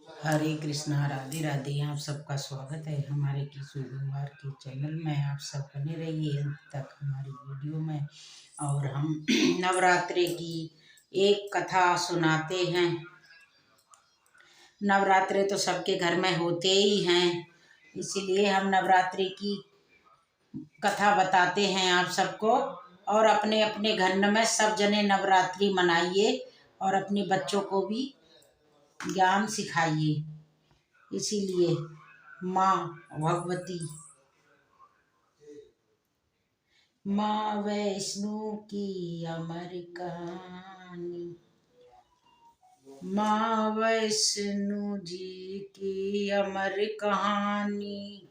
हरे कृष्णा, राधे राधे। आप सबका स्वागत है हमारे किशोर कुमार के चैनल में। आप सब बने रहिए अंत तक हमारी वीडियो में। और हम नवरात्रि की एक कथा सुनाते हैं। नवरात्रि तो सबके घर में होते ही हैं, इसीलिए हम नवरात्रि की कथा बताते हैं आप सबको। और अपने अपने घर में सब जने नवरात्रि मनाइए और अपने बच्चों को भी ज्ञान सिखाइए। इसीलिए माँ भगवती, माँ वैष्णो की अमर कहानी, माँ वैष्णो जी की अमर कहानी।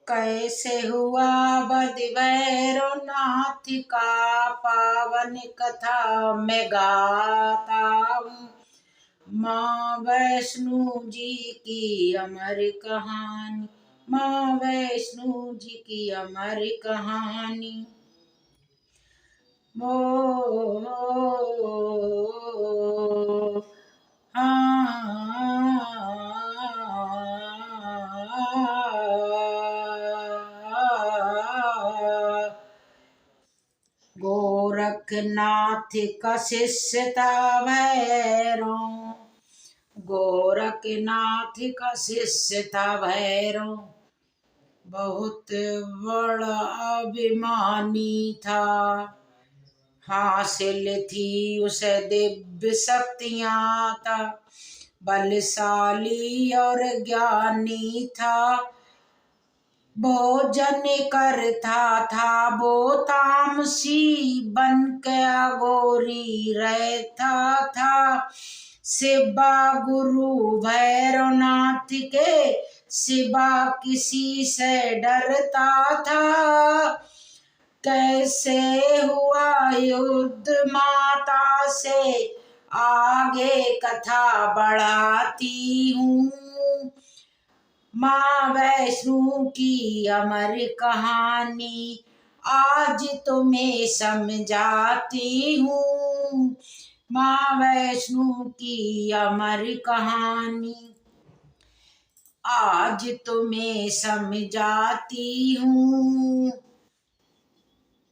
कैसे हुआ बद भैरवनाथ का पावन कथा में गाता हूँ। माँ वैष्णो जी की अमर कहानी, माँ वैष्णो जी की अमर कहानी। ओ गोरखनाथ का शिष्य था भैरव, गोरखनाथ का शिष्य था भैरव। बहुत बड़ा अभिमानी था, हासिल थी उसे दिव्य शक्तियाँ था, बलशाली और ज्ञानी था। भोजन करता था वो तामसी बन के अघोरी रहता था। शिवा गुरु भैरवनाथ के शिवा किसी से डरता था। कैसे हुआ युद्ध माता से आगे कथा बढ़ाती हूँ। माँ वैष्णो की अमर कहानी आज तुम्हें समझाती हूँ। माँ वैष्णो की अमर कहानी आज तुम्हें समझाती हूँ।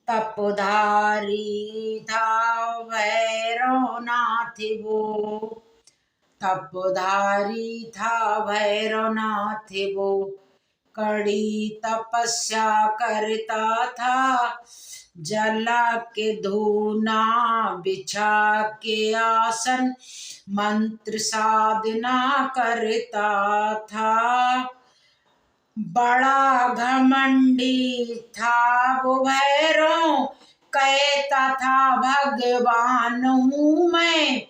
तपधारी था भैरवनाथ वो, तपधारी था भैरवनाथ वो। कड़ी तपस्या करता था, जला के धूना बिछा के आसन मंत्र साधना करता था। बड़ा घमंडी था वो भैरव, कहता था भगवान हूँ मैं,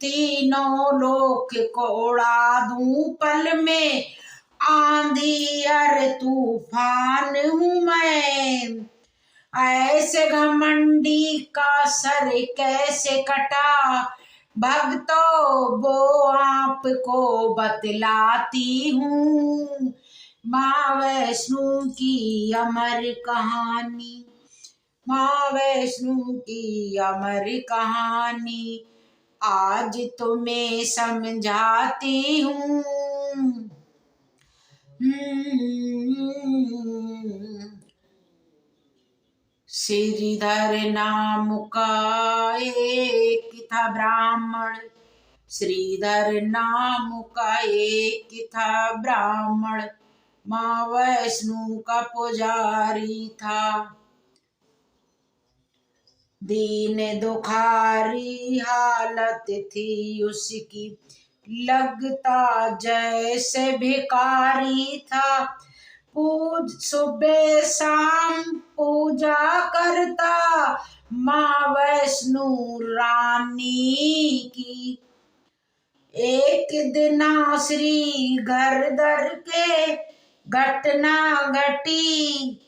तीनों लोक को उड़ा दूं पल में, आंधी और तूफान हूँ मैं। ऐसे घमंडी का सर कैसे कटा, भक्तों वो आपको बतलाती हूँ। माँ वैष्णो की अमर कहानी, माँ वैष्णो की अमर कहानी आज तुम्हें समझाती हूँ। श्रीधर नाम का एक था ब्राह्मण, श्रीधर नाम का एक था ब्राह्मण, माँ वैष्णो का पुजारी था। दीन दुखारी हालत थी उसकी, लगता जैसे भिखारी था। सुबह शाम पूजा करता माँ वैष्णो रानी की। एक दिन श्री घर दर के घटना घटी,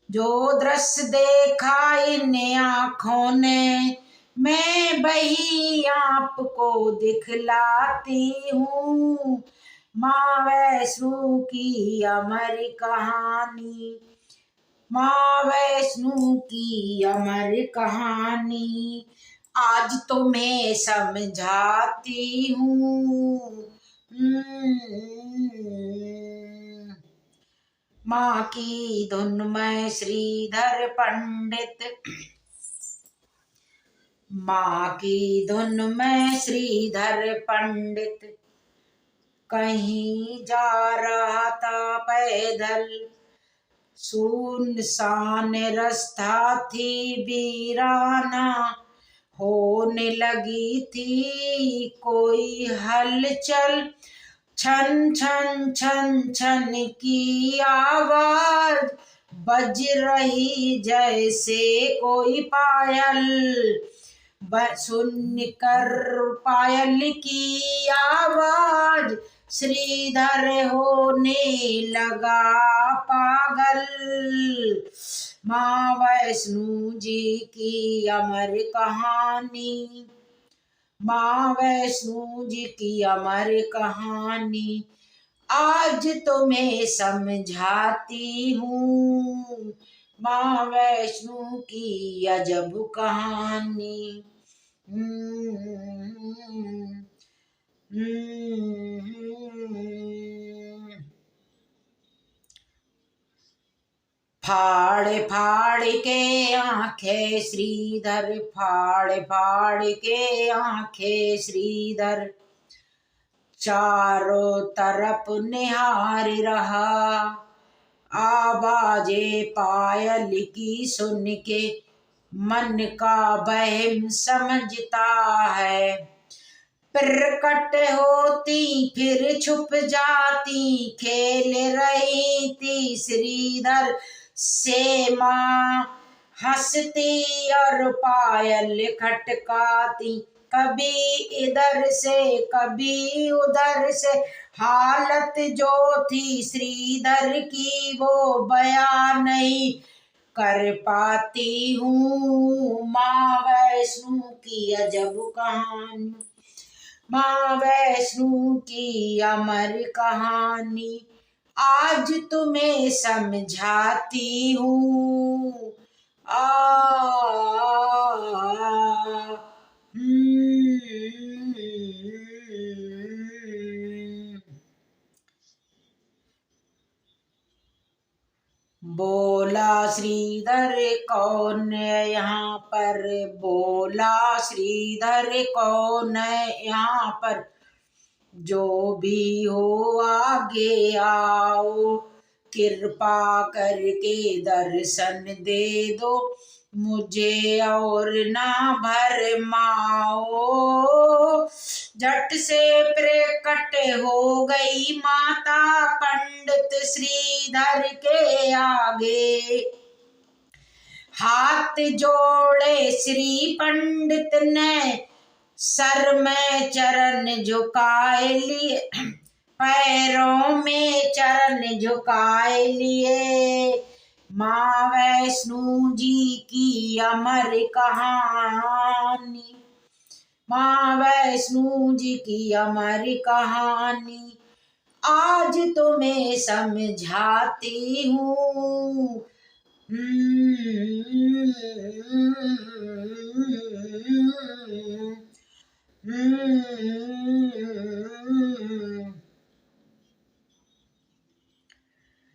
जो दृश्य देखा इन आँखों ने मैं वही आपको दिखलाती हूँ। माँ वैष्णो की अमर कहानी, माँ वैष्णो की अमर कहानी आज तो मैं समझाती हूँ। माँ की धुन में श्रीधर पंडित, माँ की धुन में श्रीधर पंडित कहीं जा रहा था पैदल। सुनसान रास्ता थी वीराना, होने लगी थी कोई हलचल। छन छन छन छन की आवाज बज रही जैसे कोई पायल। सुनकर पायल की आवाज श्रीधर होने लगा पागल। माँ वैष्णो जी की अमर कहानी, माँ वैष्णो जी की अमर कहानी आज तो मैं समझाती हूँ। माँ वैष्णो की अजब कहानी। फाड़ फाड़ के आंखें श्रीधर, फाड़ फाड़ के आंखें श्रीधर चारों तरफ निहार रहा। आवाजे पायल की सुन के मन का वहम समझता है। प्रकट होती फिर छुप जाती, खेल रही थी श्रीधर से माँ। हंसती और पायल खटकाती, कभी इधर से कभी उधर से। हालत जो थी श्रीधर की वो बयां नहीं कर पाती हूँ। माँ वैष्णो की अजब कहानी, माँ वैष्णो की अमर कहानी आज तुम्हें समझाती हूँ। आ बोला श्रीधर कौन है यहाँ पर, बोला श्रीधर कौन है यहाँ पर। जो भी हो आगे आओ, कृपा करके दर्शन दे दो मुझे और ना भरमाओ। झट से प्रकट हो गई माता पंडित श्रीधर के आगे। हाथ जोड़े श्री पंडित ने सर में चरण झुकाए लिए, पैरों में चरण झुकाए लिए। माँ वैष्णो जी की अमर कहानी, माँ वैष्णो जी की अमर कहानी आज तुम्हें समझाती हूँ।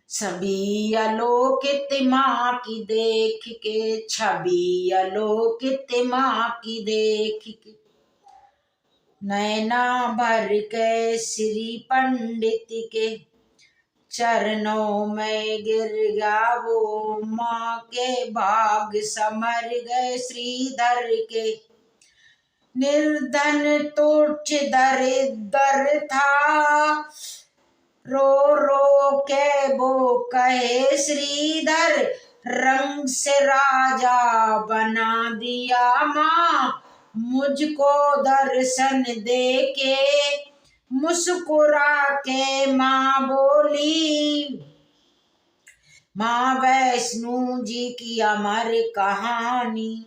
छवि अलौकिक माँ की देख के, छवि अलौकिक माँ की देख के नैना भर के श्री पंडित के चरणों में गिर गया वो। माँ के भाग समर गए श्रीधर के। निर्धन तुच्छ दरिद्र था, रो रो के वो कहे श्रीधर रंग से राजा बना दिया माँ मुझको दर्शन दे के। मुस्कुरा के माँ बोली, माँ वैष्णो जी की अमर कहानी,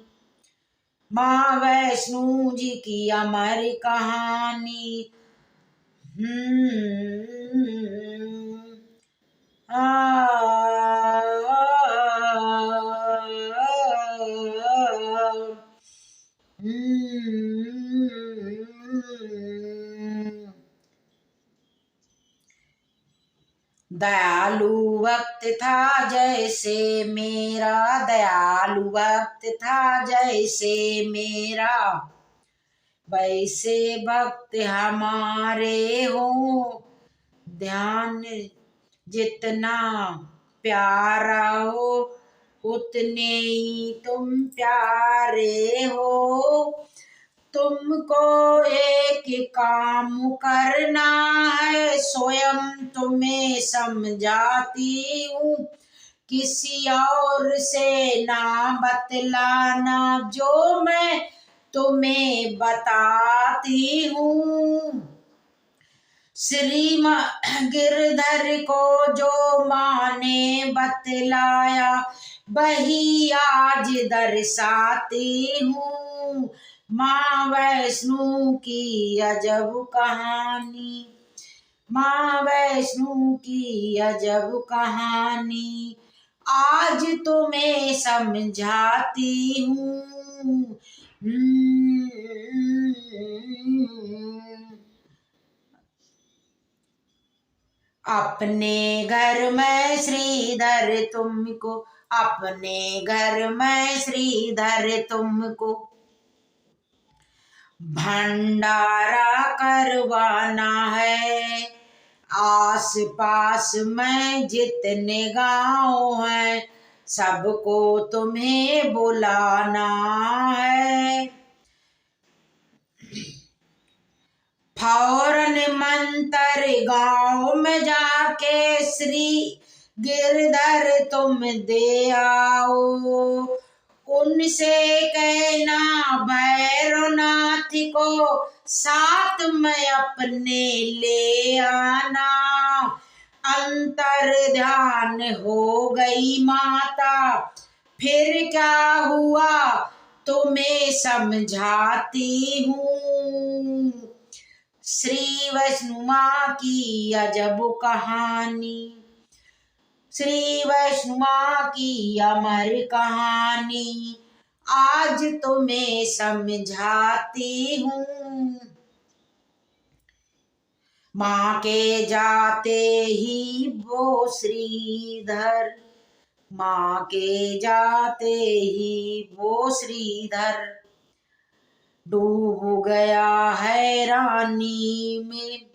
माँ वैष्णो जी की अमर कहानी। दयालु वक्त था जैसे मेरा, दयालु वक्त था जैसे मेरा, वैसे भक्त हमारे हो। ध्यान जितना प्यारा हो उतने ही तुम प्यारे हो। तुमको एक काम करना है, स्वयं तुम्हें समझाती हूँ, किसी और से ना बतलाना जो मैं तुम्हें बताती हूँ। श्री गिरधर को जो माँ ने बतलाया वही आज दर्शाती हूँ। माँ वैष्णो की अजब कहानी, माँ वैष्णो की अजब कहानी आज तुम्हें समझाती हूँ। अपने घर में श्रीधर तुमको, अपने घर में श्रीधर तुमको भंडारा करवाना है। आस पास में जितने गांव हैं सबको तुम्हें बुलाना है। फौरन मंतर गांव में जाके श्री गिरधर तुम दे आओ। उनसे कहना भैरवनाथ को साथ में अपने ले आना। अंतर ध्यान हो गई माता, फिर क्या हुआ तुम्हें समझाती हूँ। श्री वैष्णो माँ की अजब कहानी, श्री वैष्णो माँ की अमर कहानी आज तुम्हें समझाती हूँ। माँ के जाते ही वो श्रीधर, माँ के जाते ही वो श्रीधर डूब गया हैरानी में।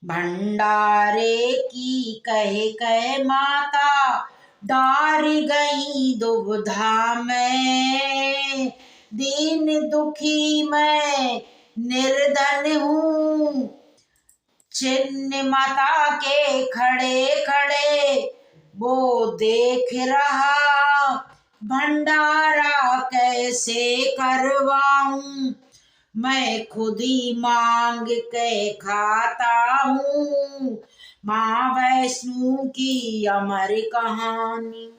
भंडारे की कह माता डार गई दुविधा में। दीन दुखी मैं निर्धन हूँ, चिन्ह माता के खड़े खड़े वो देख रहा। भंडारा कैसे करवाऊं, मैं खुद ही मांग के खाता हूँ। माँ वैष्णो की अमर कहानी,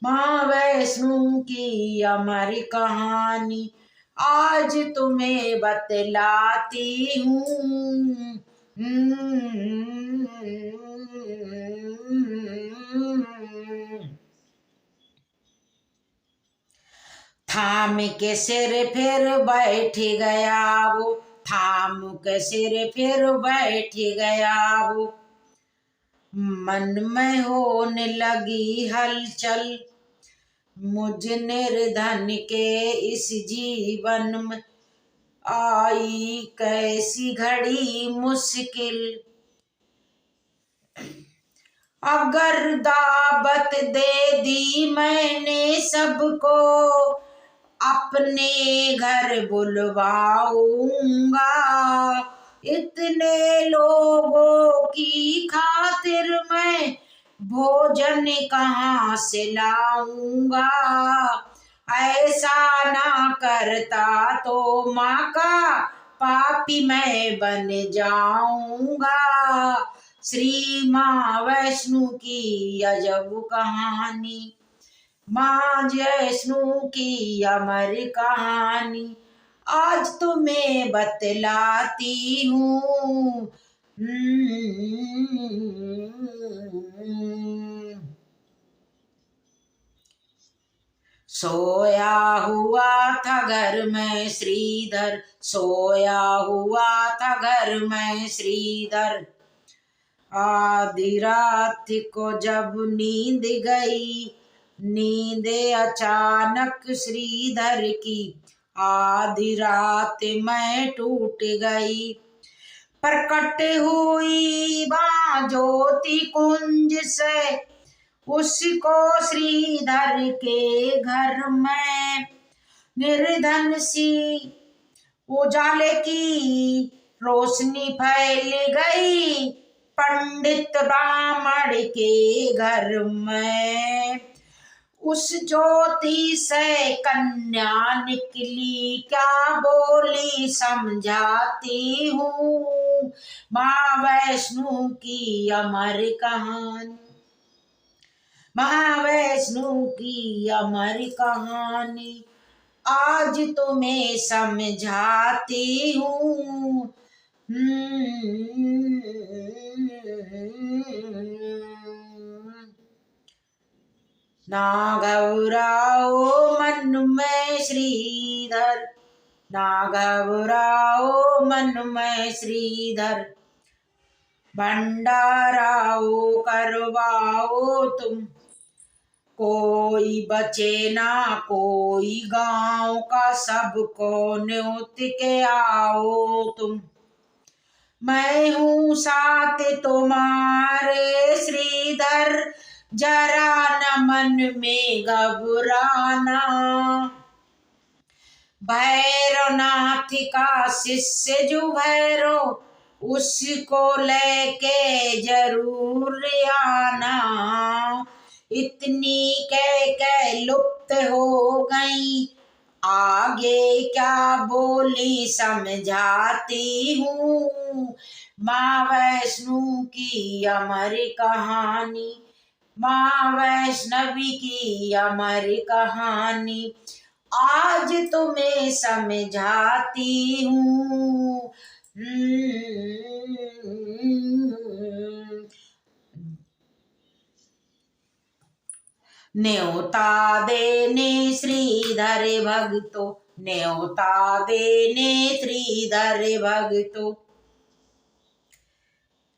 माँ वैष्णो की अमर कहानी आज तुम्हें बतलाती हूँ। थाम के सिर फिर बैठ गया वो, थाम के सिर फिर बैठ गया वो। मन में होने लगी हलचल, मुझ निर्धन के इस जीवन में आई कैसी घड़ी मुश्किल। अगर दावत दे दी मैंने सबको, अपने घर बुलवाऊंगा। इतने लोगों की खातिर मैं भोजन कहाँ से लाऊंगा। ऐसा ना करता तो माँ का पापी मैं बन जाऊंगा। श्री माँ वैष्णो की अजब कहानी, माँ वैष्णो की अमर कहानी आज तुम्हें बतलाती हूँ। सोया हुआ था घर में श्रीधर, सोया हुआ था घर में श्रीधर। आधी रात को जब नींद गई, नींद अचानक श्रीधर की, आधी रात में टूट गई। प्रकट हुई माँ ज्योति कुंज से, उसको श्रीधर के घर में निर्धन सी उजाले की रोशनी फैल गई। पंडित ब्राह्मण के घर में उस ज्योति से कन्या निकली, क्या बोली समझाती हूँ माँ वैष्णो की अमर कहानी, माँ वैष्णो की अमर कहानी आज तुम्हें समझाती हूँ। ना घबराओ मन में श्रीधर, ना घबराओ मन में श्रीधर, भंडाराओ करवाओ तुम, कोई बचे ना कोई गांव का, सबको न्योत के आओ तुम। मैं हूँ साथ तुम्हारे श्रीधर, जरा न मन में घबराना। भैरवनाथ का शिष्य जो भैरव, उसको लेके जरूर आना। इतनी कह लुप्त हो गई, आगे क्या बोली समझाती हूँ माँ वैष्णो की अमर कहानी, माँ वैष्णवी की अमर कहानी आज तुम्हें समझाती हूँ। न्योता देने श्रीधर भक्तो, न्योता देने श्रीधर भक्तो,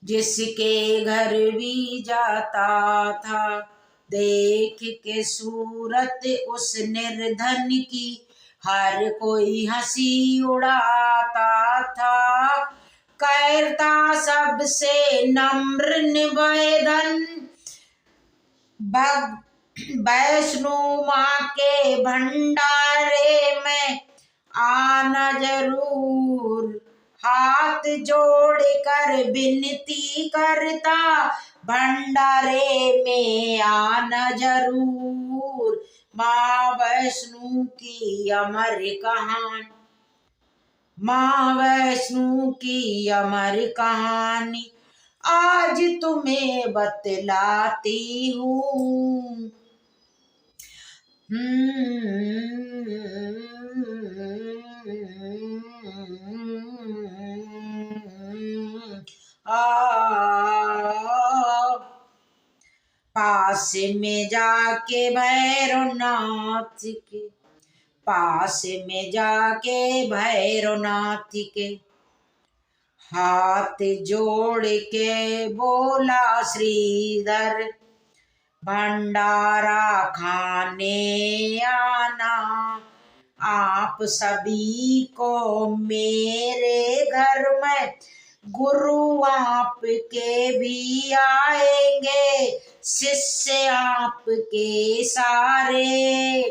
जिसके घर भी जाता था, देख के सूरत उस निर्धन की, हर कोई हंसी उड़ाता था। करता सबसे नम्र निवेदन, वैष्णो माँ के भंडारे में आना जरूर। हाथ जोड़ कर विनती करता, भंडारे में आना जरूर। माँ वैष्णो की अमर कहानी, माँ वैष्णो की अमर कहानी आज तुम्हें बतलाती हूँ। पास में जाके भैरवनाथ के, पास में जाके भैरवनाथ के हाथ जोड़ के बोला श्रीधर, भंडारा खाने आना। आप सभी को मेरे घर में गुरु आपके भी आएंगे, शिष्य आपके सारे,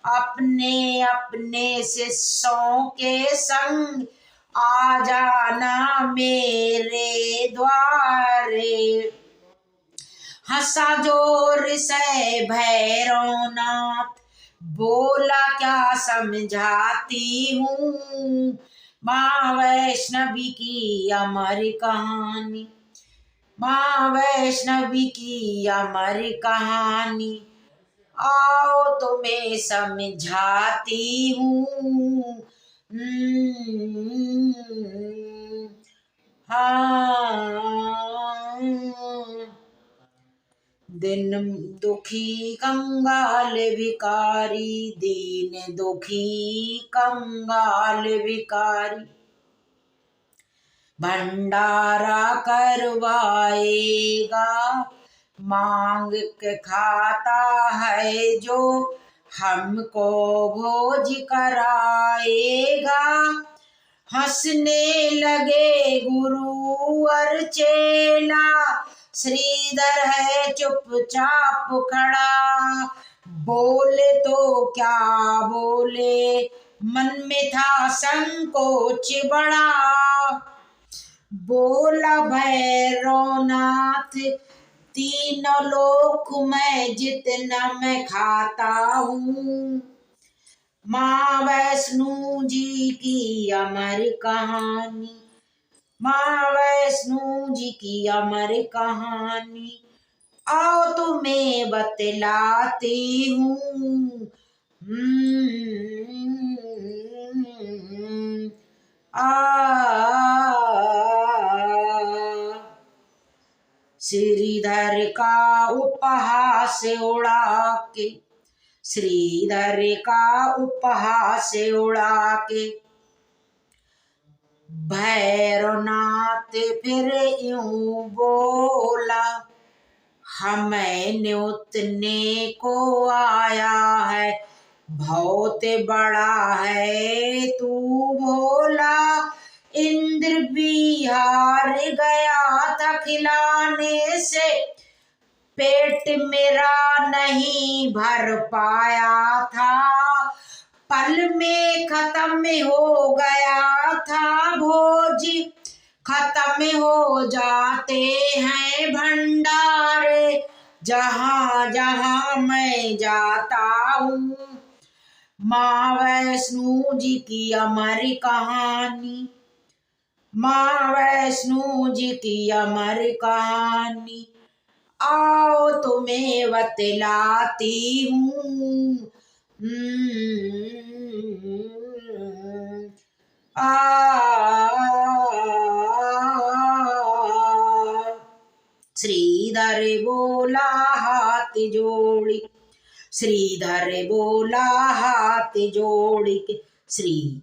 अपने अपने शिष्यों के संग आ जाना मेरे द्वारे। हंसा जोर से भैरवनाथ, बोला क्या समझाती हूँ माँ वैष्णवी की अमर कहानी, माँ वैष्णवी की अमर कहानी आओ तुम्हें समझाती हूँ। हाँ, दिन दुखी कंगाल भिकारी, दीन दुखी कंगाल भिकारी, भंडारा करवाएगा, मांग के खाता है जो हमको भोज कराएगा। हंसने लगे गुरु और चेला, श्रीधर है चुपचाप खड़ा, बोले तो क्या बोले, मन में था संकोच बड़ा। बोला भैरवनाथ, तीनों लोक में जितना मैं खाता हूँ, माँ वैष्णो जी की अमर कहानी, माँ वैष्णो जी की अमर कहानी, आओ तुम्हें बतलाती हूँ। श्रीधर का उपहास उड़ा के, श्रीधर का उपहास उड़ा के, भैरवनाथ फिर यूं बोला, हमें न्योतने को आया है, बहुत बड़ा है तू भोला। इंद्र भी हार गया था खिलाने से, पेट मेरा नहीं भर पाया था, पल में खत्म हो गया था भोज, खत्म हो जाते हैं भंडारे जहाँ जहाँ मैं जाता हूँ। माँ वैष्णो जी की अमर कहानी, माँ वैष्णो जी की अमर कहानी, आओ तुम्हें बतलाती हूँ। श्रीधर बोला हाथ जोड़ी, श्रीधर बोला हाथ जोड़ी के, श्री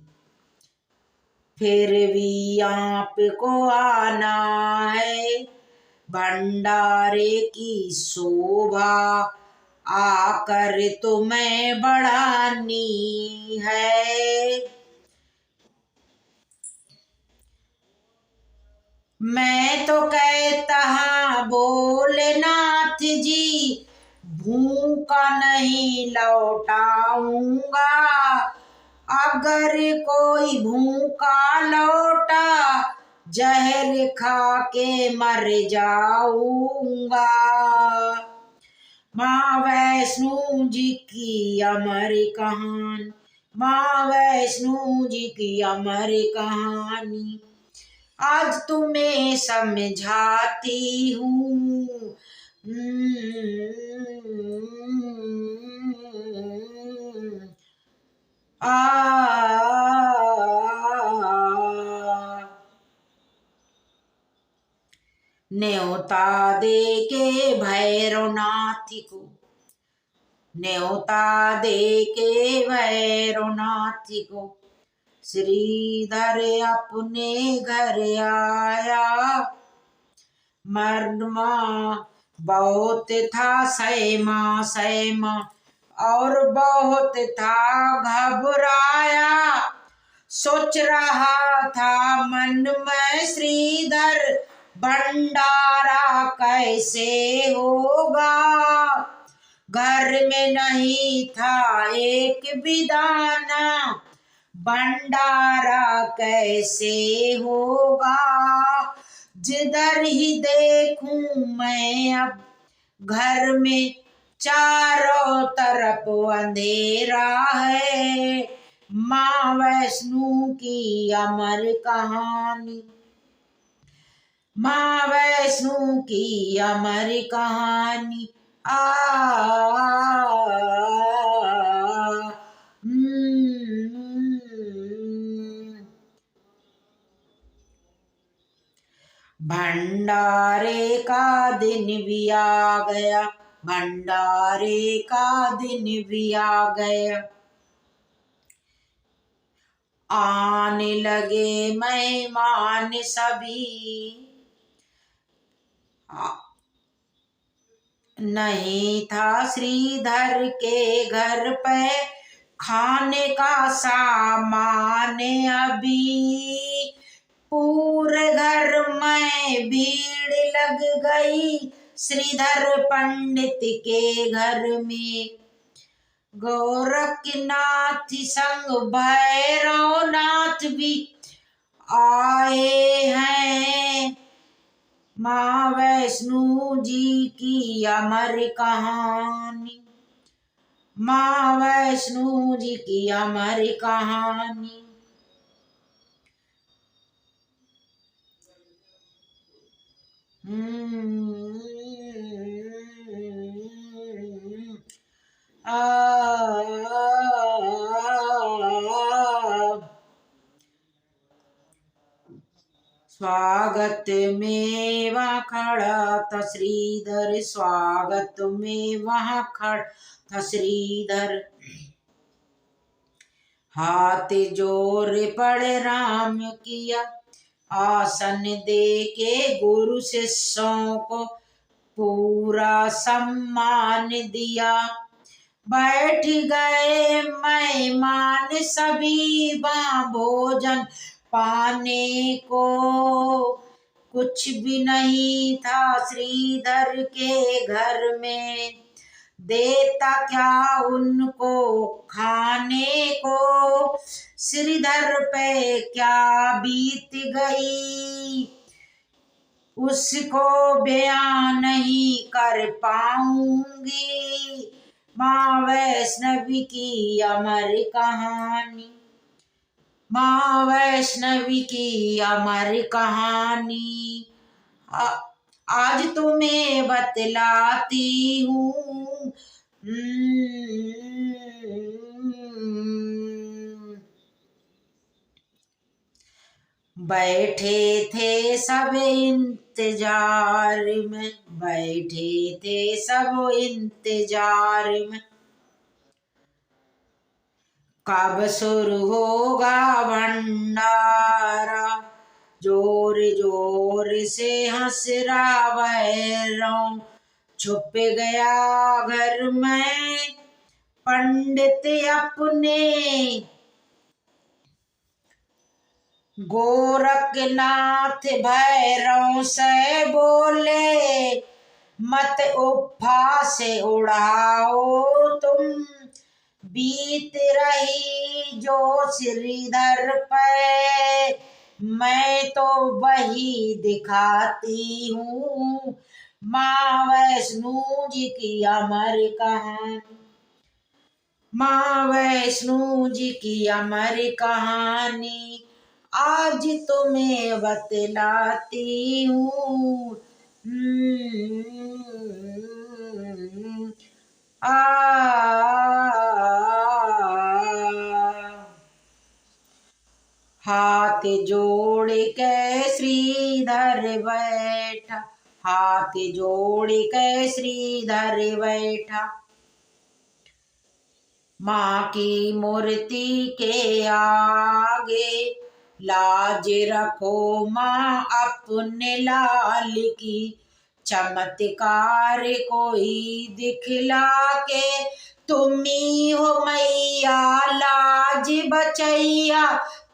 फिर भी आपको आना है, भंडारे की शोभा आकर तुम्हें बढ़ानी है। मैं तो कहता हाँ भोलेनाथ जी, भूखा नहीं लौटाऊंगा, अगर कोई भूखा लौटा जहर खा के मर जाऊंगा। माँ वैष्णो जी की अमर कहानी, माँ वैष्णो जी की अमर कहानी, आज तुम्हें समझाती हूँ। न्योता दे के भैरवनाथ को, न्योता दे के भैरवनाथ को, श्रीधर अपने घर आया, मर्मा बहुत था सहमा सहमा, और बहुत था घबराया, सोच रहा था मन में श्रीधर भंडारा कैसे होगा, घर में नहीं था एक भी दाना, भंडारा कैसे होगा, जिधर ही देखूं मैं अब घर में चारों तरफ अंधेरा है। माँ वैष्णो की अमर कहानी, माँ वैष्णो की अमर कहानी, भंडारे का दिन भी आ गया, भंडारे का दिन भी आ गया। आने लगे मेहमान सभी, नहीं था श्रीधर के घर पे खाने का सामान अभी। पूरे घर में भीड़ लग गई श्रीधर पंडित के घर में। गोरखनाथ संग भैरवनाथ भी आए हैं। माँ वैष्णो जी की अमर कहानी, माँ वैष्णो जी की अमर कहानी। स्वागत में वहाँ खड़ा था श्रीधर, स्वागत में वहाँ खड़ा था श्रीधर। हाथ जोर पड़े राम किया, आसन दे के गुरु शिष्यों को पूरा सम्मान दिया। बैठ गए मेहमान सभी वहाँ भोजन पाने को। कुछ भी नहीं था श्रीधर के घर में, देता क्या उनको खाने को। श्रीधर पे क्या बीत गई उसको बयां नहीं कर पाऊंगी। माँ वैष्णवी की अमर कहानी, माँ वैष्णवी की अमर कहानी। आज तुम्हें बतलाती हूँ। बैठे थे सब इंतजार में, बैठे थे सब इंतजार में। कब शुरू होगा भंडारा, जोर जोर से हंस रहा भैरव। छुप गया घर में पंडित अपने, गोरखनाथ भैरव से बोले मत उपहास उड़ाओ तुम। बीत रही जो श्रीधर पे मैं तो वही दिखाती हूँ। माँ वैष्णो जी की अमर कहानी, माँ वैष्णो जी की अमर कहानी। आज तुम्हें बतलाती हूँ। हाथ जोड़ के श्रीधर बैठा, हाथ जोड़ के श्रीधर बैठा। माँ की मूर्ति के आगे लाज रखो माँ अपने लाल की। चमत्कार कोई दिखला के तुम्ही हो मैया लाज बचैया।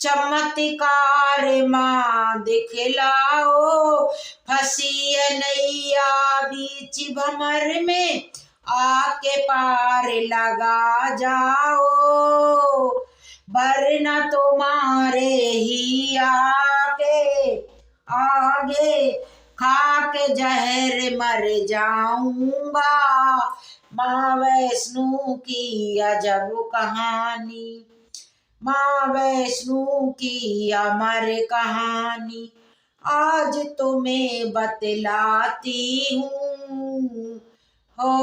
चमत्कार माँ दिखलाओ, फंसी नैया बीच भंवर में आके पार लगा जाओ। वरना तुम्हारे ही आगे खा के जहर मर जाऊंगा। माँ वैष्णो की अजब कहानी, माँ वैष्णो की अमर कहानी। आज तुम्हें बतलाती हूँ। हो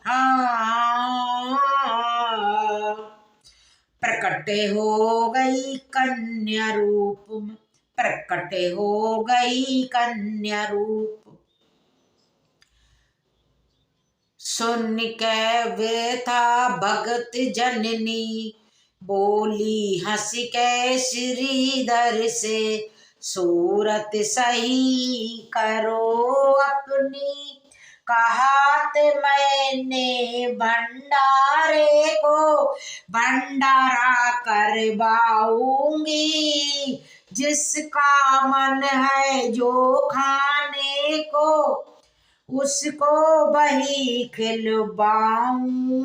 हाँ। प्रकट हो गई कन्या रूप में, प्रकट हो गई कन्या रूप। सुन के व्यथा भगत जननी, बोली हंस के श्रीधर से, सूरत सही करो अपनी। कहात मैंने भंडारे को, भंडारा करवाऊंगी। जिसका मन है जो खाने को, उसको वही खिलवाऊंगी।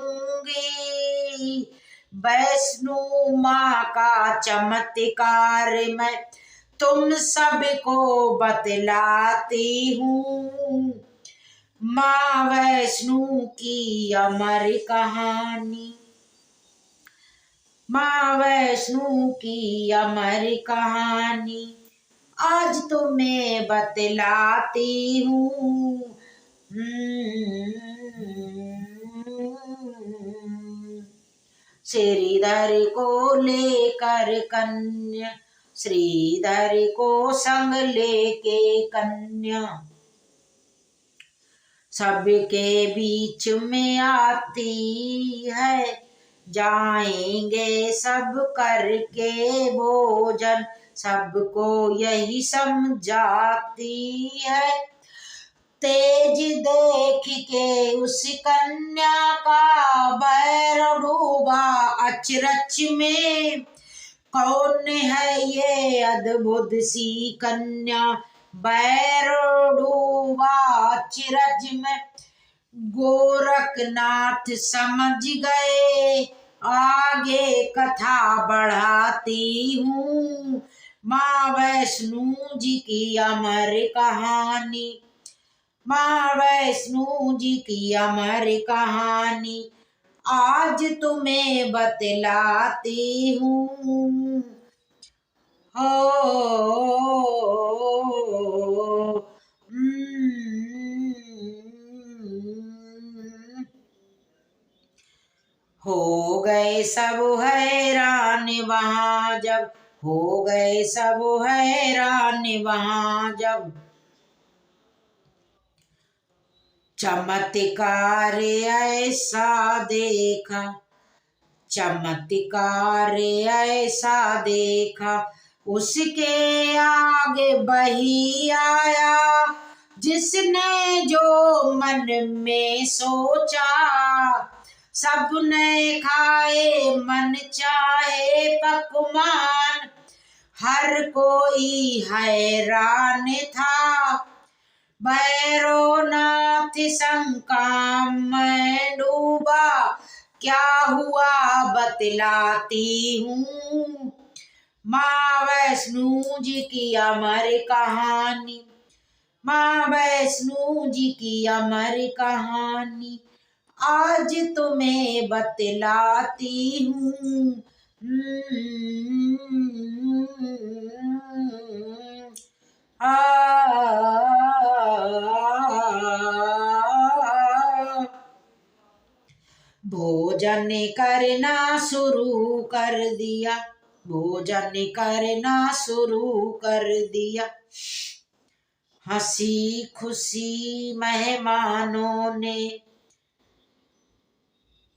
वैष्णो माँ का चमत्कार मैं तुम सबको बतलाती हूँ। माँ वैष्णो की अमर कहानी, माँ वैष्णो की अमर कहानी आज तुम्हें बतलाती हूँ। श्रीधर को लेकर कन्या, श्रीधर को संग लेके कन्या, सबके बीच में आती है। जाएंगे सब करके भोजन, सबको यही समझाती है। तेज देख के उस कन्या का भैरव डूबा अचरज में। कौन है ये अद्भुत सी कन्या, भैरव डूबा अचरज में। गोरखनाथ समझ गए, आगे कथा बढ़ाती हूँ। माँ वैष्णो जी की अमर कहानी, माँ वैष्णो जी की अमर कहानी आज तुम्हें बतलाती हूँ। हो गए सब हैरान वहाँ जब, हो गए सब हैरान वहाँ जब। चमत्कार ऐसा देखा, चमत्कार ऐसा देखा, उसके आगे वही आया जिसने जो मन में सोचा। सबने खाए मन चाहे पकवान, हर कोई हैरान था। भैरवनाथ शंका में डूबा, क्या हुआ बतलाती हूँ। माँ वैष्णो जी की अमर कहानी, माँ वैष्णो जी की अमर कहानी आज तुम्हें बतलाती हूँ। भोजन करना शुरू कर दिया, भोजन करना शुरू कर दिया। हंसी खुशी मेहमानों ने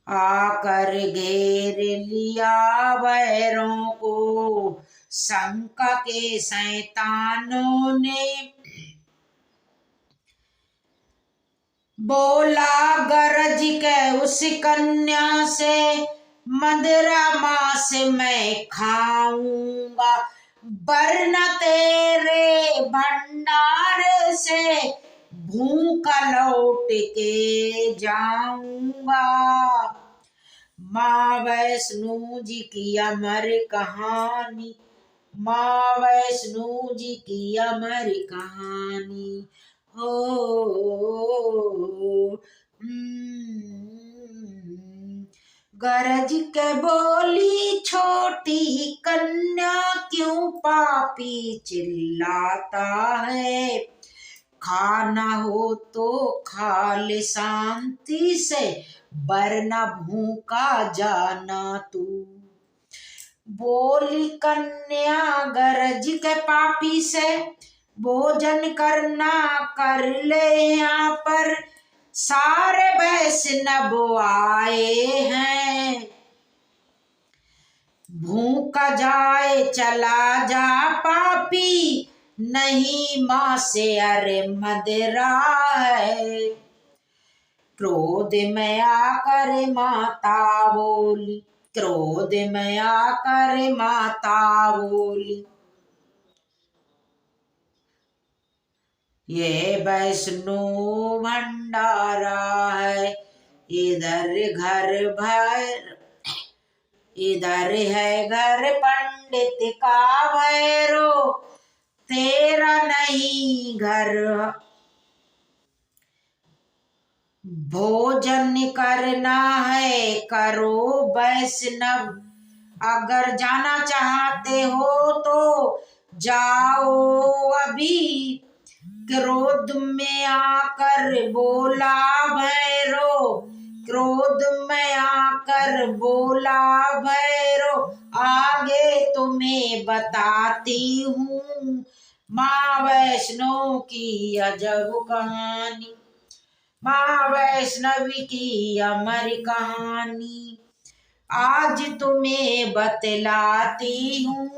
आकर घेर लिया बैरों को, शंका के शैतानों ने। बोला गरज के उस कन्या से, मदिरा मांस मैं खाऊंगा, वरना तेरे भंडार से भूखा लौट के जाऊंगा। माँ वैष्णो जी की अमर कहानी, माँ वैष्णो जी की अमर कहानी। गरज के बोली छोटी कन्या, क्यों पापी चिल्लाता है। खाना हो तो खा ले शांति से, वरना भूखा जाना तू। बोली कन्या गरज के पापी से, भोजन करना कर ले यहाँ पर, सारे वैष्णव आए हैं। भूख जाए चला जा पापी, नहीं माँ से अरे मदरा है। क्रोध में आकर माता बोली, क्रोध में आकर माता बोली, ये वैष्णो भंडारा है, इधर घर भर, इधर है घर पंडित का भैरो, तेरा नहीं घर। भोजन करना है करो वैष्णव, अगर जाना चाहते हो तो जाओ अभी। क्रोध में आकर बोला भैरो, क्रोध में आकर बोला भैरो, आगे तुम्हें बताती हूँ माँ वैष्णो की अजब कहानी, माँ वैष्णवी की अमर कहानी, आज तुम्हें बतलाती हूँ।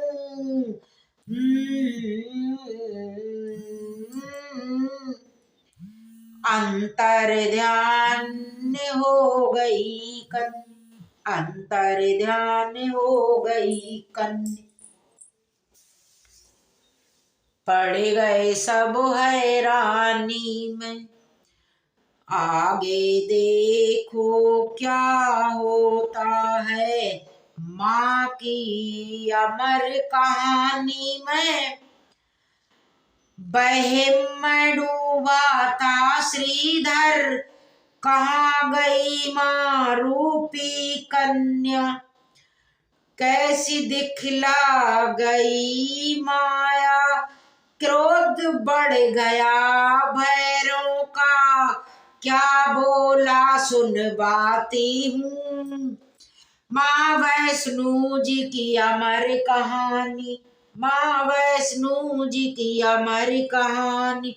अंतर ध्यान हो गई कन्या, अंतर ध्यान हो गई कन्या, पड़ गए सब हैरानी में, आगे देखो क्या होता है माँ की अमर कहानी में। बहिम में डूबा था श्रीधर, कहाँ गई माँ रूपी कन्या, कैसी दिखला गई माया, क्रोध बढ़ गया भैरों का, क्या बोला सुनवाती हूँ माँ वैष्णो जी की अमर कहानी, माँ वैष्णो जी की अमर कहानी।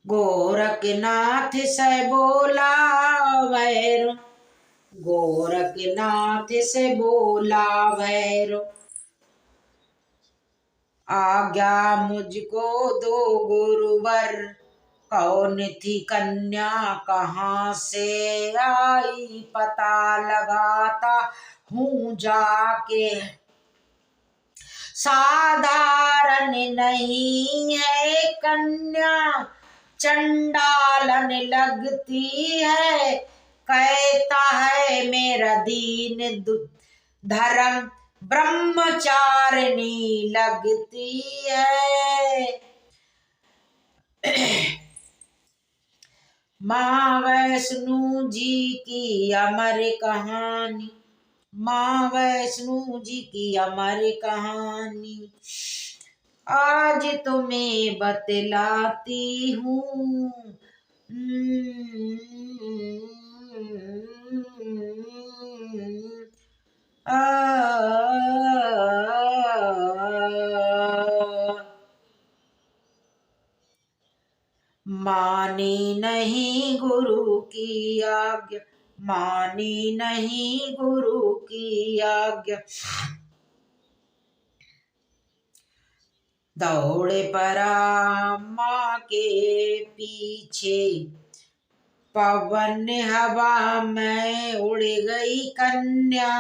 गोरखनाथ से बोला भैरो, गोरखनाथ से बोला भैरो, आज्ञा मुझको दो गुरुवर, कौन थी कन्या कहाँ से आई, पता लगाता हूँ जाके, साधारण नहीं है कन्या, चंडालन लगती है, कहता है मेरा दीन धर्म, ब्रह्मचारिणी लगती है। माँ वैष्णो जी की अमर कहानी, माँ वैष्णो जी की अमर कहानी, आज तुम्हें बतलाती हूँ। मानी नहीं गुरु की आज्ञा, मानी नहीं गुरु की आज्ञा, दौड़े परा माँ के पीछे, पवन हवा में उड़ गई कन्या,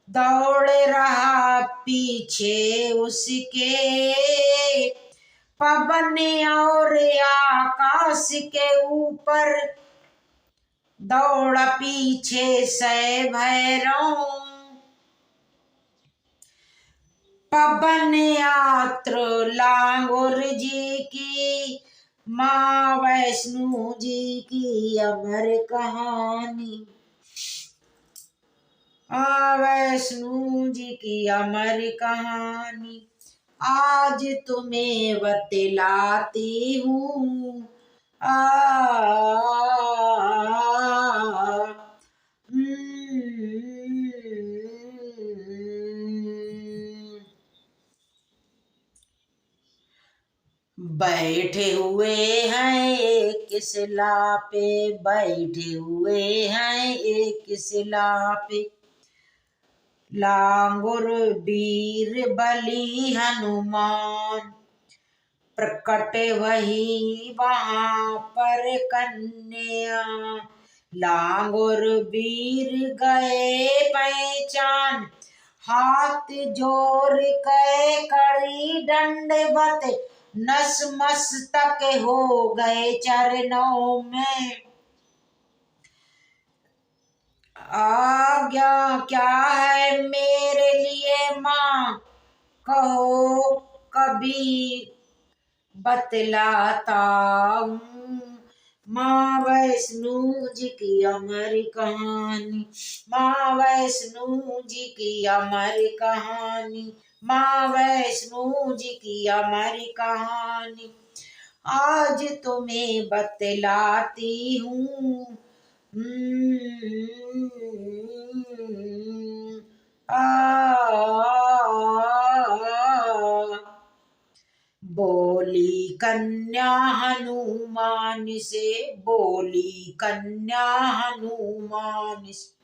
दौड़ रहा पीछे उसके, पवन और आकाश के ऊपर, दौड़ पीछे से भैरव, पवन यात्र लांगुर जी की, माँ वैष्णो जी की अमर कहानी, माँ वैष्णो जी की अमर कहानी, आज तुम्हें बतलाती हूँ आ बैठे हुए हैं एक शिला पे, बैठे हुए हैं एक शिला पे, लांगुर वीर बली हनुमान, प्रकट वही वहां पर कन्या, लांगुर वीर गए पहचान, हाथ जोड़ के कड़ी दंडवत, नस मस्तक हो गए चरणों में, आज्ञा क्या है मेरे लिए माँ, कहो कभी बतलाता हूँ, माँ वैष्णो जी की अमर कहानी, माँ वैष्णो जी की अमर कहानी, माँ वैष्णो जी की अमर कहानी, आज तुम्हें बतलाती हूँ। बोली कन्या हनुमान से, बोली कन्या हनुमान से,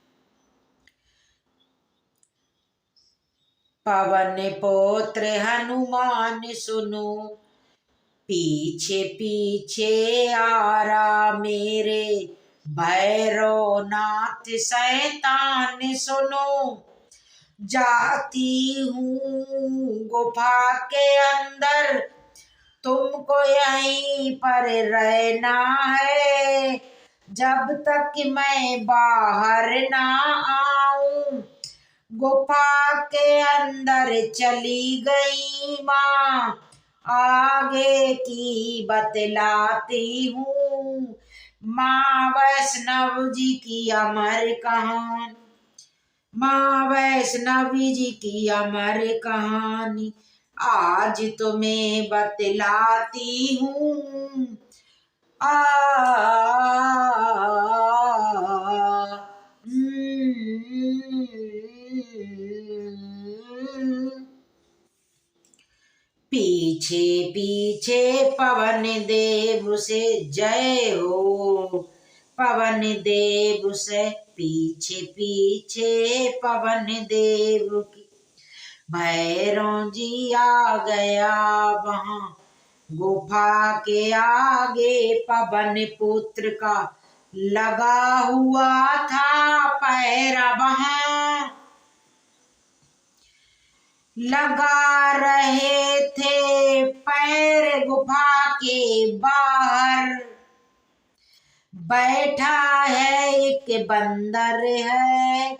पवन पुत्र हनुमान सुनो, पीछे पीछे आ रहा मेरे भैरव नाथ शैतान सुनो, जाती हूँ गुफा के अंदर, तुमको यहीं पर रहना है, जब तक मैं बाहर ना आऊं, गुफा के अंदर चली गई माँ, आगे की बतलाती हूँ, माँ वैष्णव जी की अमर कहानी, माँ वैष्णवी जी की अमर कहानी, आज तुम्हें बतलाती हूँ। आ पीछे पीछे पवन देव से जय हो, पवन देव से पीछे पीछे पवन देव की, भैरव जी आ गया वहां गुफा के आगे, पवन पुत्र का लगा हुआ था पैरा वहां, लगा रहे थे पैर गुफा के बाहर, बैठा है एक बंदर है,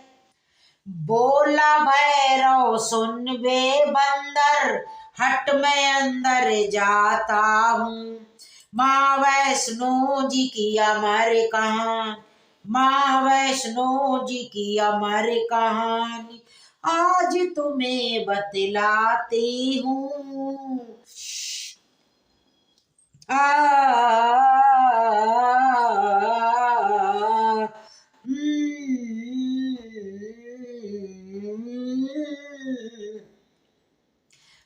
बोला भैरव सुन बे बंदर, हट मैं अंदर जाता हूँ, माँ वैष्णो जी की अमर कहानी, माँ वैष्णो जी की अमर कहानी, आज तुम्हें बतलाती हूँ।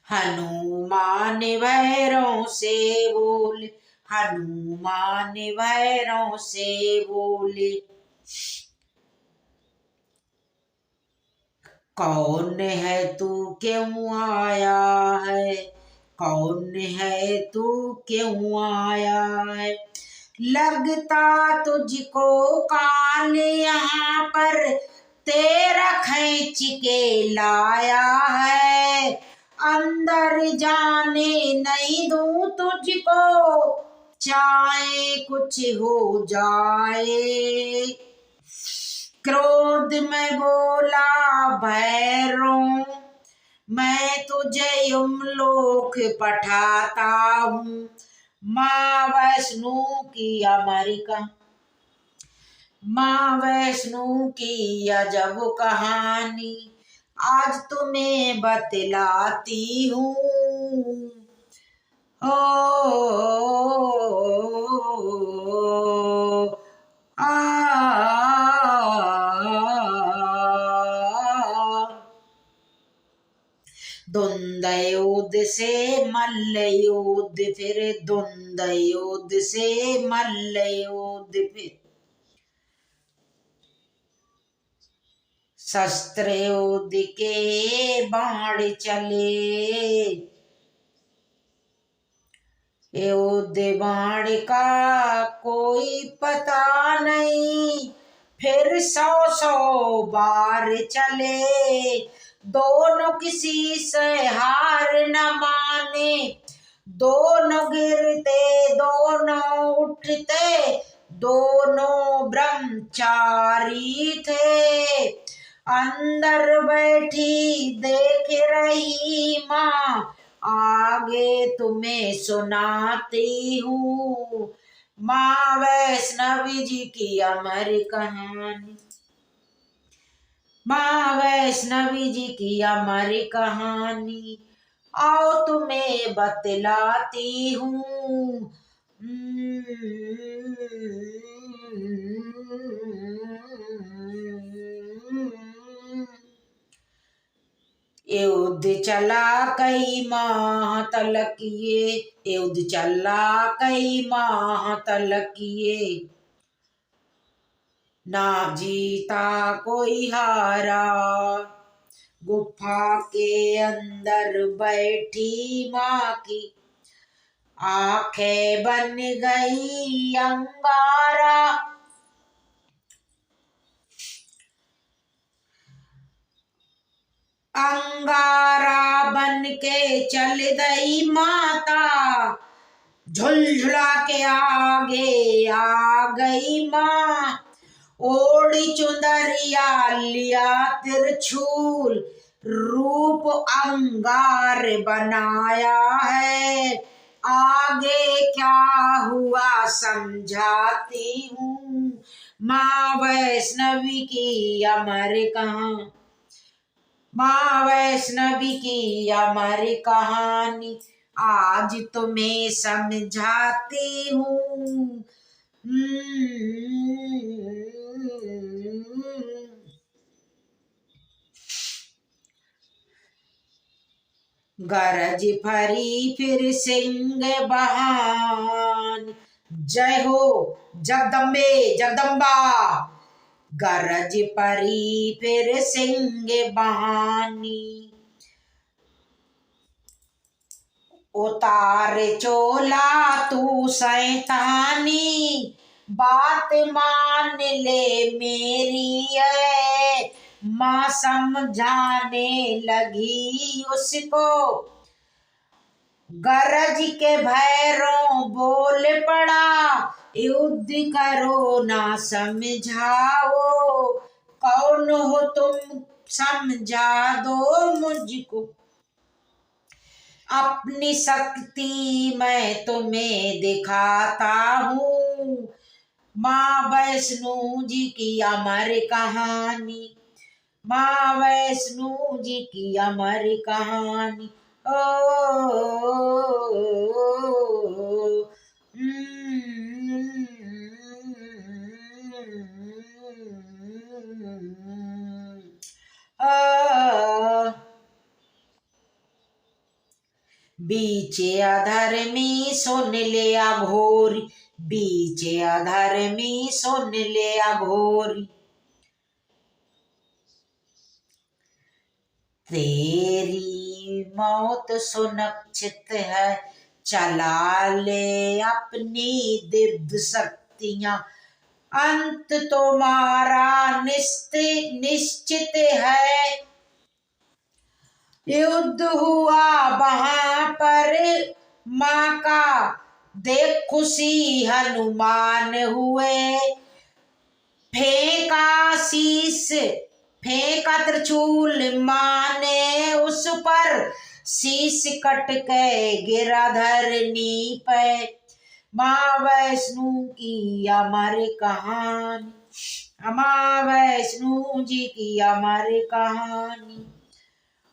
हनुमान भैरव से बोले, हनुमान भैरव से बोले, कौन है तू क्यों आया है, कौन है तू क्यों आया है, लगता तुझको काल यहाँ पर तेरा खींच के लाया है, अंदर जाने नहीं दूं तुझको, चाहे कुछ हो जाए, क्रोध में बोला भैरव, मैं तुझे यमलोक पठाता हूँ, माँ वैष्णो की अमेरिका, माँ वैष्णो की अजब कहानी, आज तुम्हें बतलाती हूँ। ओ आ द्वंद युद्ध से मल्ल युद्ध फिर, द्वंद युद्ध से मल्ल युद्ध फिर, शस्त्र युद्ध के बाण चले, युद्ध बाण का कोई पता नहीं, फिर 100 बार चले, दोनों किसी से हार न माने, दोनों गिरते दोनों उठते, दोनों ब्रह्मचारी थे, अंदर बैठी देख रही माँ, आगे तुम्हें सुनाती हूँ माँ वैष्णवी जी की अमर कहानी, माँ वैष्णवी जी की अमर कहानी, आओ तुम्हें बतलाती हूँ। युद्ध चला कई माह तलक ये, युद्ध चला कई माह तलक ये, ना जीता कोई हारा, गुफा के अंदर बैठी माँ की आंखें बन गई अंगारा, अंगारा बन के चल गई माता, झुलझुला के आगे आ गई माँ, ओढ़ी चुंदरिया लिया त्रिशूल, रूप अंगार बनाया है, आगे क्या हुआ समझाती हूँ माँ वैष्णवी की अमर कहानी, माँ वैष्णवी की अमर कहानी, आज तुम्हें समझाती हूँ। गरज फरी फिर सिंह बहान, जय हो जगदम्बे जगदम्बा, गरज परी फिर सिंह बहानी, उतार चोला तू सैतानी, बात मान ले मेरी है, माँ समझाने लगी उसको, गरज के भैरों बोल पड़ा, युद्ध करो ना समझाओ, कौन हो तुम समझा दो मुझको, अपनी शक्ति मैं तुम्हें दिखाता हूँ, माँ वैष्णो जी की अमर कहानी, माँ वैष्णो जी की अमर कहानी, ओ, बीचे अधर्मी सुन ले अघोरी, बीचे अधर्मी सुन ले अघोरी, तेरी मौत सुनिश्चित है, चला ले अपनी दिव्य शक्तियां, अंत तुम्हारा निश्चित है, युद्ध हुआ वहां पर माँ का देख खुशी हनुमान हुए, फेंका शीस फेंका त्रिशूल माँ ने उस पर, शीश कट के गिरा धरनी पे, माँ वैष्णो की अमर कहानी, माँ वैष्णो जी की अमर कहानी,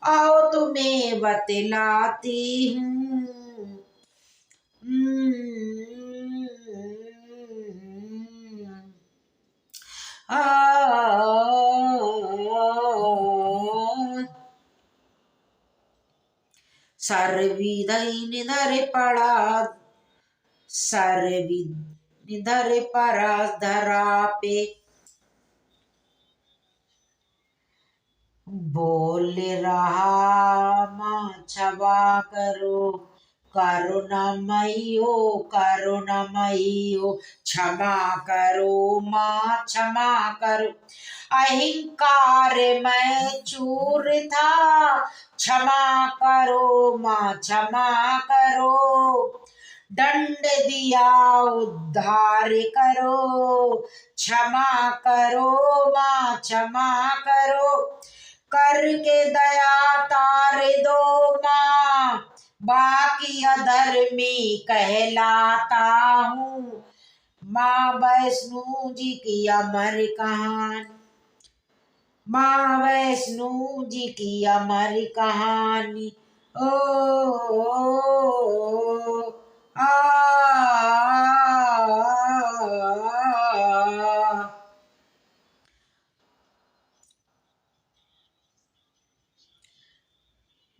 आओ तुम्हें बतलाती हूँ। सर्विदय निधर पड़ा सर्वि निधर परा धरा पे बोल रहा माँ क्षमा करो करुणामयी हो क्षमा करो माँ क्षमा करो अहंकार मैं चूर था क्षमा करो माँ क्षमा करो दंड दिया उद्धार करो क्षमा करो माँ क्षमा करो करके दया तार दो माँ बाकी अधर्मी कहलाता हूँ माँ वैष्णो जी की अमर कहानी माँ वैष्णो जी की अमर कहानी ओ, आ,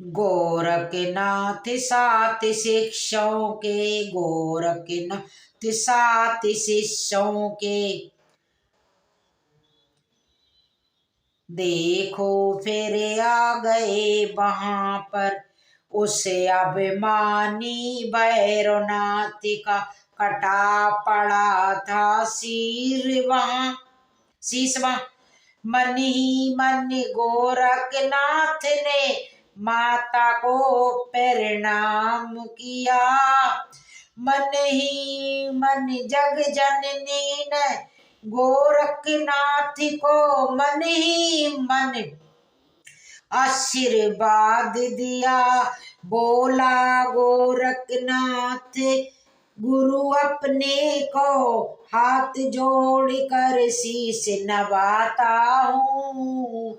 गोरखनाथ सात शिष्यों के गोरखनाथ सात शिष्यों के देखो फिर आ गए वहां पर उसे अभिमानी भैरवनाथ का कटा पड़ा था शीश वहां मन ही मन गोरखनाथ ने माता को प्रणाम किया मन ही मन जग जननी ने गोरखनाथ को मन ही मन आशीर्वाद दिया बोला गोरखनाथ गुरु अपने को हाथ जोड़ कर शीश नवाता हूँ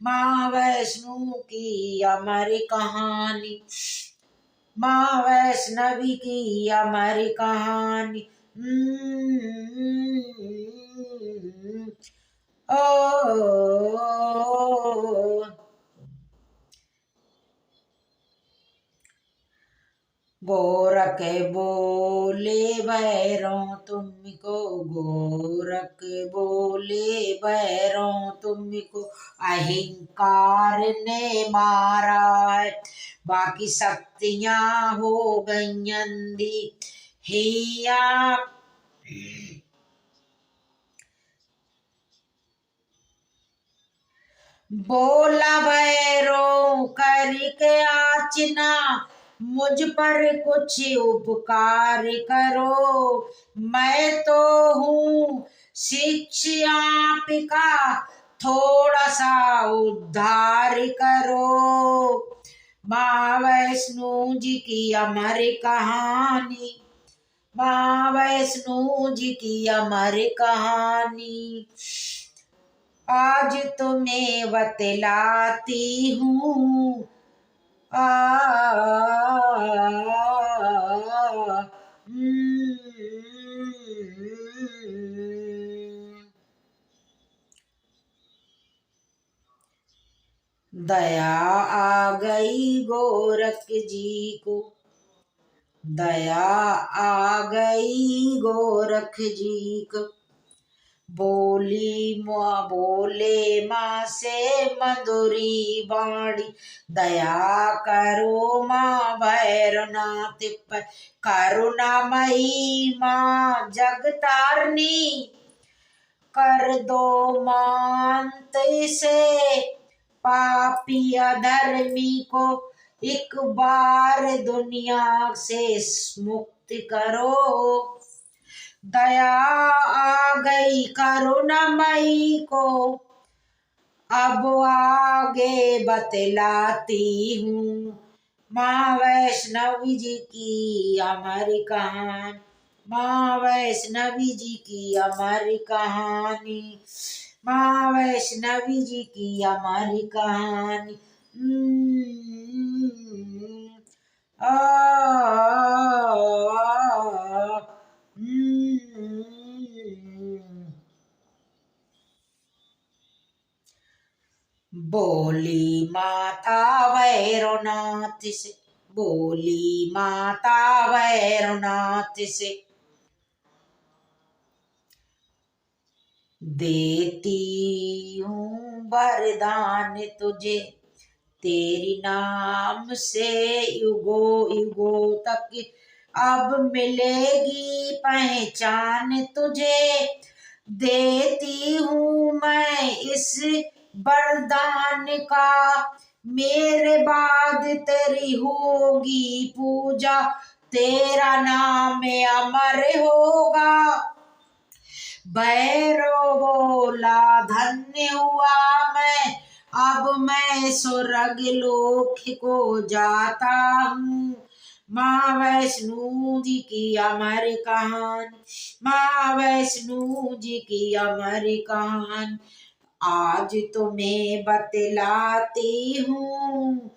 माँ वैष्णो की अमर कहानी माँ वैष्णवी की अमर कहानी ओ गोरख बोले भैरव तुमको गोरख बोले भैरव तुमको अहंकार ने मारा है बाकी शक्तियां हो गई अंधी हिया बोला भैरव करके आचना मुझ पर कुछ उपकार करो मैं तो हूँ शिष्य आपका थोड़ा सा उद्धार करो माँ वैष्णो जी की अमर कहानी माँ वैष्णो जी की अमर कहानी आज तुम्हें बतलाती हूँ दया आ गई गोरख जी को दया आ गई गोरख जी को बोले माँ से मधुरी बाणी दया करो माँ भैरवनाथ पर करुणामयी माँ जगतारनी कर दो मांत से पापी अधर्मी को एक बार दुनिया से मुक्त करो दया आ गई करुणामयी को अब आगे बतलाती हूँ माँ वैष्णवी जी की अमर कहानी माँ वैष्णवी जी की अमर कहानी माँ वैष्णवी जी की अमर कहानी आ, हम्म। बोली माता भैरवनाथ से, बोली माता भैरवनाथ से, देती हूँ वरदान तुझे, तेरी नाम से युगो युगो तक अब मिलेगी पहचान तुझे। देती हूँ मैं इस वरदान का, मेरे बाद तेरी होगी पूजा, तेरा नाम अमर होगा। भैरव बोला धन्य हुआ मैं, अब मैं स्वर्ग लोक को जाता हूँ। माँ वैष्णो जी की अमर कहानी, माँ वैष्णो जी की अमर कहानी आज तुम्हें बतलाती हूँ।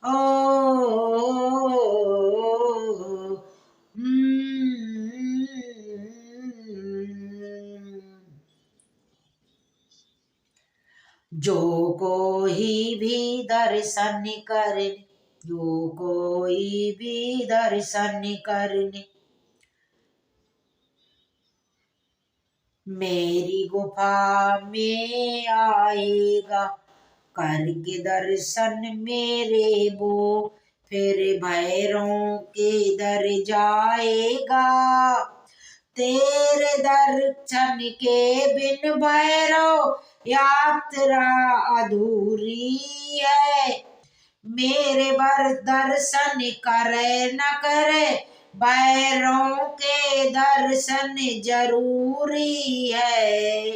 ओ, जो कोई भी दर्शन करने, जो कोई भी दर्शन करने मेरी गुफा में आएगा, करके दर्शन मेरे वो फिर भैरों के दर जाएगा। तेरे दर्शन के बिन भैरव यात्रा अधूरी है, मेरे बर दर्शन करे न करे भैरव के दर्शन जरूरी है।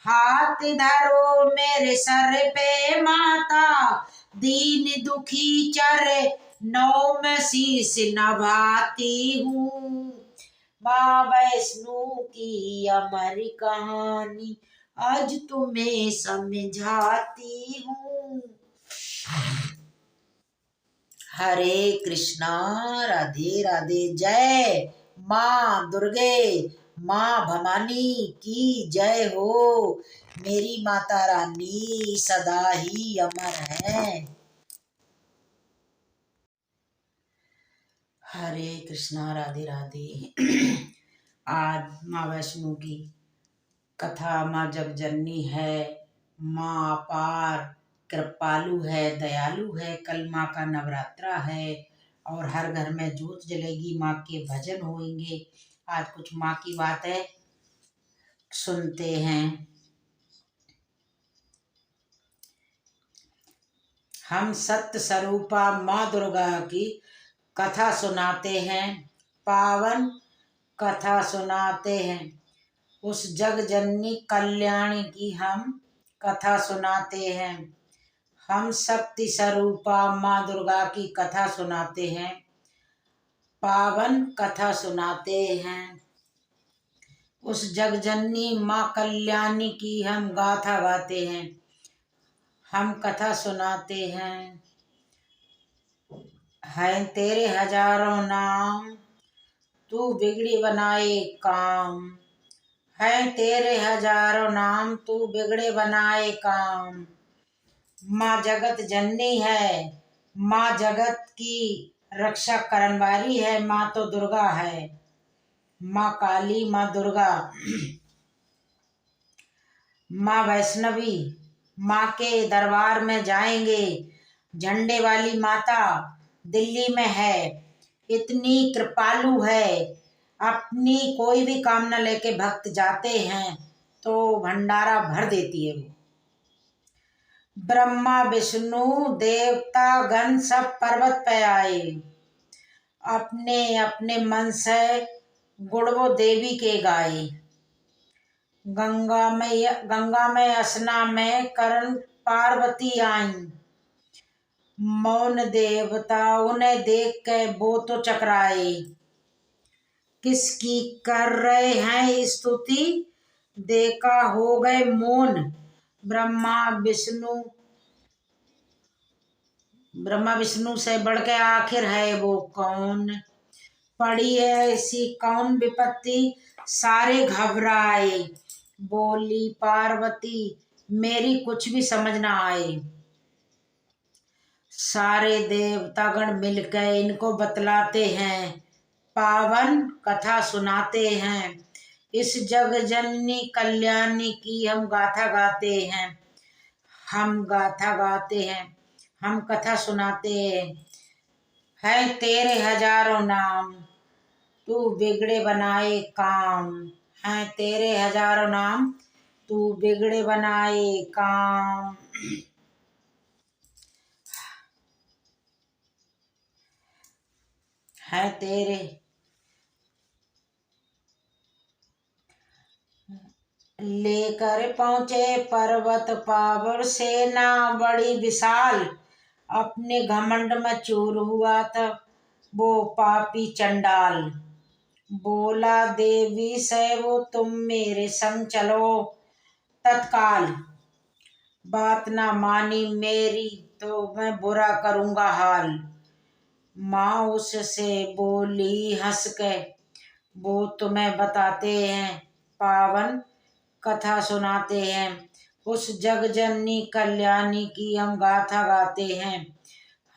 हाथ धरो मेरे सर पे माता, दीन दुखी चरे नौ में शीश नभाती हूँ। माँ वैष्णो की अमर कहानी आज तुम्हें समझाती हूँ। हरे कृष्णा, राधे राधे। जय माँ दुर्गे, माँ भवानी की जय हो। मेरी माता रानी सदा ही अमर है। हरे कृष्णा, राधे राधे। आज माँ वैष्णो की कथा, माँ जगजननी है, माँ अपार कृपालु है, दयालु है। कल माँ का नवरात्रा है और हर घर में जोत जलेगी, माँ के भजन होंगे। आज कुछ माँ की बात है, सुनते हैं। हम सत्य स्वरूपा माँ दुर्गा की कथा सुनाते हैं, पावन कथा सुनाते हैं। उस जग जननी कल्याणी की हम कथा सुनाते हैं। हम शक्ति स्वरूपा माँ दुर्गा की कथा सुनाते हैं, पावन कथा सुनाते हैं। उस जगजननी माँ कल्याणी की हम गाथा गाते हैं, हम कथा सुनाते हैं। हैं तेरे हजारों नाम, तू बिगड़ी बनाए काम। हैं तेरे हजारों नाम, तू बिगड़े बनाए काम। माँ जगत जननी है, माँ जगत की रक्षा करने वाली है। माँ तो दुर्गा है, माँ काली, माँ दुर्गा, माँ वैष्णवी। माँ के दरबार में जाएंगे। झंडे वाली माता दिल्ली में है, इतनी कृपालु है। अपनी कोई भी कामना लेके भक्त जाते हैं तो भंडारा भर देती है वो। ब्रह्मा विष्णु देवता गण सब पर्वत पे आए, अपने अपने मन से गुणवो देवी के गाए। गंगा में असना में करण पार्वती आई, मौन देवता उन्हें देख के वो तो चकराए। किसकी कर रहे हैं स्तुति, देखा हो गए मौन। ब्रह्मा विष्णु ब्रह्मा विष्णु से बढ़ के आखिर है वो कौन। पड़ी है ऐसी कौन विपत्ति सारे घबराए। बोली पार्वती मेरी कुछ भी समझ ना आए। सारे देवतागण मिलकर इनको बतलाते हैं, पावन कथा सुनाते हैं। इस जग जननी कल्याणी की हम गाथा गाते हैं। हम गाथा गाते हैं, हम कथा सुनाते हैं। है तेरे हजारों नाम तू बिगड़े बनाए काम। है तेरे हजारों नाम तू बिगड़े बनाए काम। है तेरे लेकर पहुंचे पर्वत पावर सेना बड़ी विशाल। अपने घमंड में चूर हुआ था वो पापी चंडाल। बोला देवी से वो तुम मेरे संग चलो तत्काल। बात ना मानी मेरी तो मैं बुरा करूंगा हाल। माँ उससे बोली हंस के वो तुम्हें बताते हैं, पावन कथा सुनाते हैं। उस जग जननी कल्याणी की हम गाथा गाते हैं।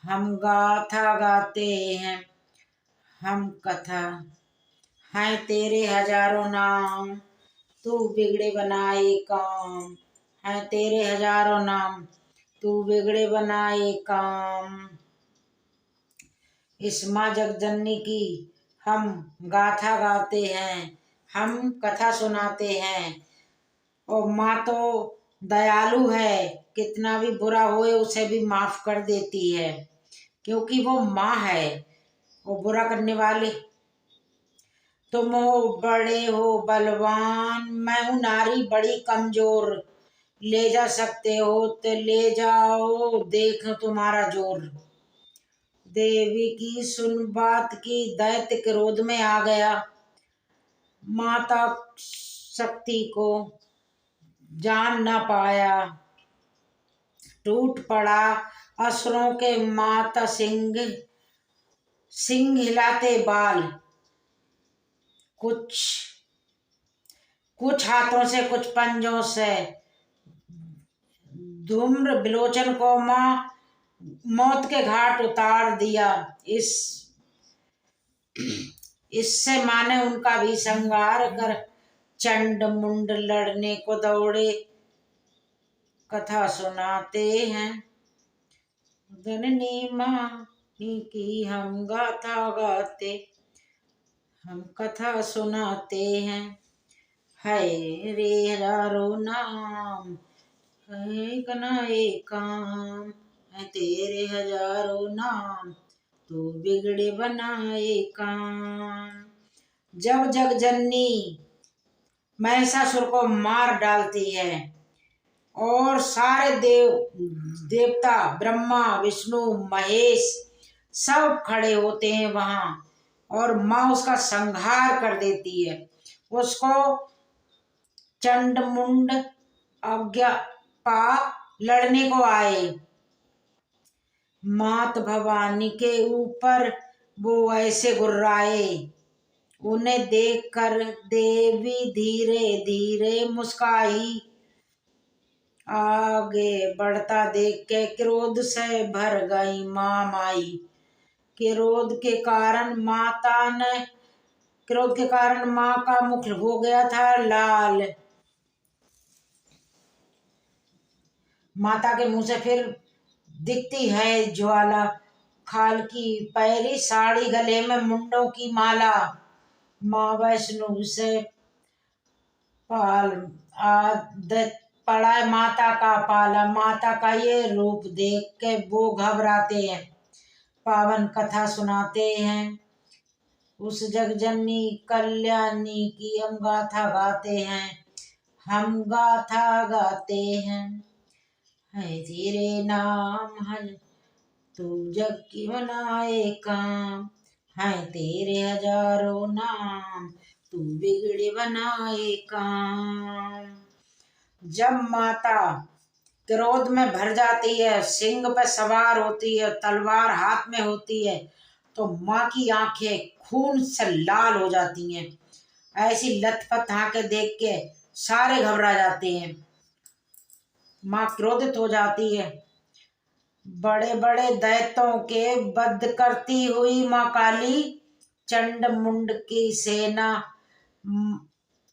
हम गाथा गाते हैं, हम कथा। हैं तेरे हजारों नाम तू बिगड़े बनाए काम। हैं तेरे हजारों नाम तू बिगड़े बनाए काम। इस माँ जगजननी की हम गाथा गाते हैं, हम कथा सुनाते हैं। और माँ तो दयालु है, कितना भी बुरा होए उसे भी माफ कर देती है, क्योंकि वो माँ है। वो बुरा करने वाले तुम हो बड़े हो बलवान, मैं हूँ नारी बड़ी कमजोर। ले जा सकते हो तो ले जाओ, देख तुम्हारा जोर। देवी की सुन बात की दैत्य क्रोध में आ गया। माता शक्ति को जान न पाया। टूट पड़ा असुरों के माता सिंह। सिंह हिलाते बाल। कुछ कुछ हाथों से कुछ पंजों से धूम्र विलोचन को माँ मौत के घाट उतार दिया। इससे माँ ने उनका भी संहार कर चंड मुंड लड़ने को दौड़े। कथा सुनाते हैं जननी माँ की हम गाथा गाते। हम कथा सुनाते हैं। है रे हजारों नाम है कनाए काम। है तेरे हजारों नाम तू बिगड़े बनाए काम। जब जग जननी महिषासुर को मार डालती है और सारे देवता ब्रह्मा विष्णु महेश सब खड़े होते हैं वहां, और माँ उसका संहार कर देती है। उसको चंड मुंड आज्ञा पा लड़ने को आए। मात भवानी के ऊपर वो ऐसे गुर्राए। उन्हें देखकर देवी धीरे धीरे मुस्काई। आगे बढ़ता देख के क्रोध से भर गई माँ माई। क्रोध के कारण माँ का मुख हो गया था लाल। माता के मुंह से फिर दिखती है ज्वाला। खाल की पैरी साड़ी गले में मुंडों की माला। माँ वैष्णो से पाल पड़ा है माता का पाला। माता का ये रूप देख के वो घबराते हैं। पावन कथा सुनाते हैं। उस जगजननी कल्याणी की हम गाथा गाते हैं। हम गाथा गाते हैं। है तेरे नाम है तू जग की बनाए काम। है तेरे हजारों नाम तू बिगड़े बनाए काम। जब माता क्रोध में भर जाती है, सिंह पे सवार होती है, तलवार हाथ में होती है, तो माँ की आंखें खून से लाल हो जाती हैं। ऐसी लथपथ आंखें देख के सारे घबरा जाते हैं। माँ क्रोधित हो जाती है। बड़े बड़े दैत्यों के वध करती हुई माँ काली चंडमुंड की सेना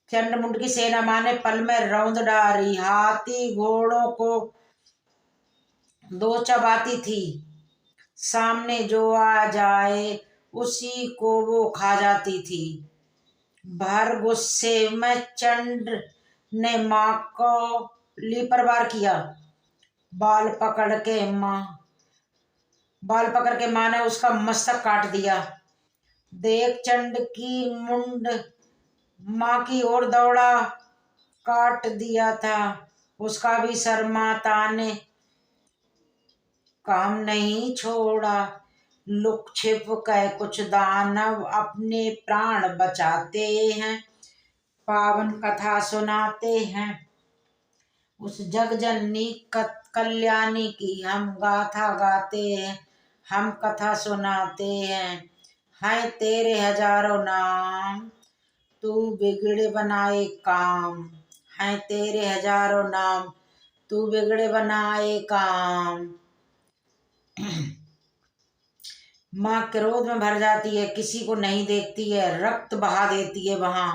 चंडमुंड की सेना माँ ने पल में रौंद डाली। हाथी घोड़ों को दो चबाती थी। सामने जो आ जाए उसी को वो खा जाती थी। भर गुस्से में चंड ने माँ को ली पर वार किया। बाल पकड़ के माँ ने उसका मस्तक काट दिया। देख चंड की मुंड माँ की ओर दौड़ा, काट दिया था उसका भी सर। माता ने काम नहीं छोड़ा। लुक छिप कर कुछ दानव अपने प्राण बचाते हैं, पावन कथा सुनाते हैं। उस जगजननी कल्याणी की हम गाथा गाते हैं, हम कथा सुनाते हैं। है तेरे हजारों नाम, तू बिगड़े बनाए काम। है तेरे हजारों नाम, तू बिगड़े बनाए काम। माँ क्रोध में भर जाती है, किसी को नहीं देखती है, रक्त बहा देती है। वहां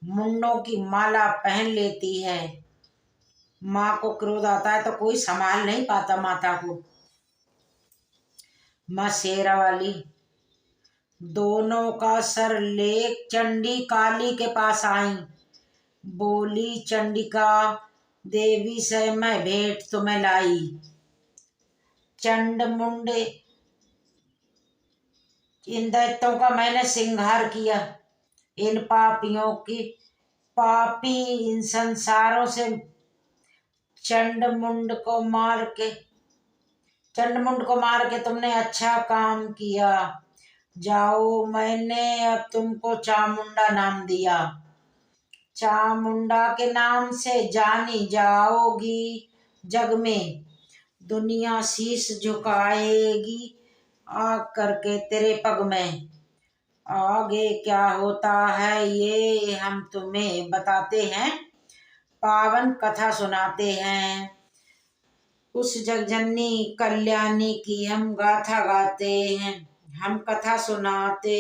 मुंडों की माला पहन लेती है। माँ को क्रोध आता है तो कोई संभाल नहीं पाता माता को। माँ शेरा वाली दोनों का सर ले चंडी काली के पास आई। बोली, चंडिका देवी से मैं भेंट तुम्हें लाई। चंड मुंडे, इन दैत्यों का मैंने श्रृंगार किया। इन पापियों की पापी इन संसारों से चंडमुंड को मार के तुमने अच्छा काम किया। जाओ, मैंने अब तुमको चामुंडा नाम दिया। चामुंडा के नाम से जानी जाओगी जग में। दुनिया शीश झुकाएगी आ करके तेरे पग में। आगे क्या होता है ये हम तुम्हें बताते हैं, पावन कथा सुनाते हैं। उस जगजननी कल्याणी की हम गाथा गाते हैं, हम कथा सुनाते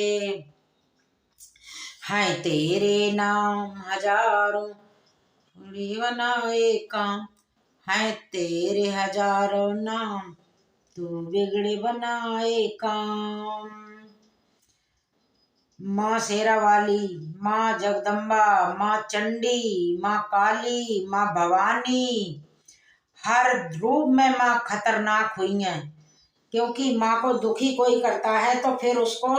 हैं। तेरे नाम हजारों बनाए काम। है तेरे हजारों नाम, तू बिगड़े बनाए काम। माँ शेरा वाली, माँ जगदम्बा, माँ चंडी, माँ काली, माँ भवानी, हर रूप में माँ खतरनाक हुई हैं। क्योंकि माँ को दुखी कोई करता है तो फिर उसको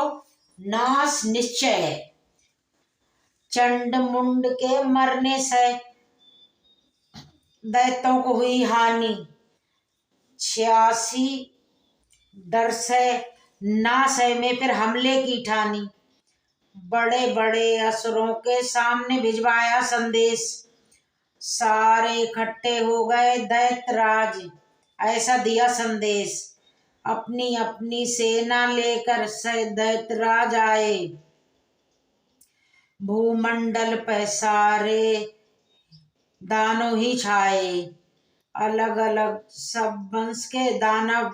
नाश निश्चय है। चंड मुंड के मरने से दैत्यों को हुई हानि। 86 डर से नाश है में फिर हमले की ठानी। बड़े बड़े असुरों के सामने भिजवाया संदेश। सारे इकट्ठे हो गए दैत्यराज, ऐसा दिया संदेश। अपनी अपनी सेना लेकर दैत्यराज आए। भूमंडल पे सारे दानव ही छाए। अलग अलग सब वंश के दानव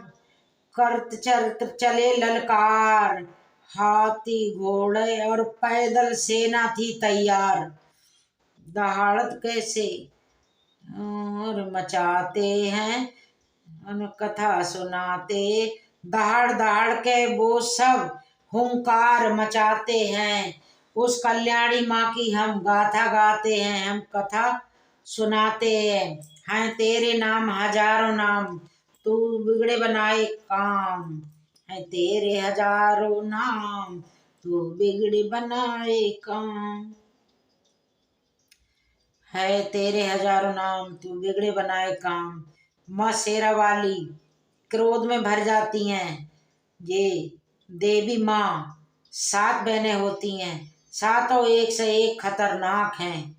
करत चरत चले ललकार। हाथी घोड़े और पैदल सेना थी तैयार। दहाड़त कैसे और मचाते हैं, उन कथा सुनाते। दहाड़ दहाड़ के वो सब हुंकार मचाते हैं। उस कल्याणी माँ की हम गाथा गाते हैं, हम कथा सुनाते हैं। हैं तेरे नाम हजारों नाम, तू बिगड़े बनाए काम। है तेरे हजारों नाम, तू बिगड़े बनाए काम। है तेरे हजारों नाम, तू बिगड़े बनाए काम। माँ शेरा वाली क्रोध में भर जाती हैं। ये देवी माँ 7 बहनें होती हैं, सातों एक से एक खतरनाक हैं।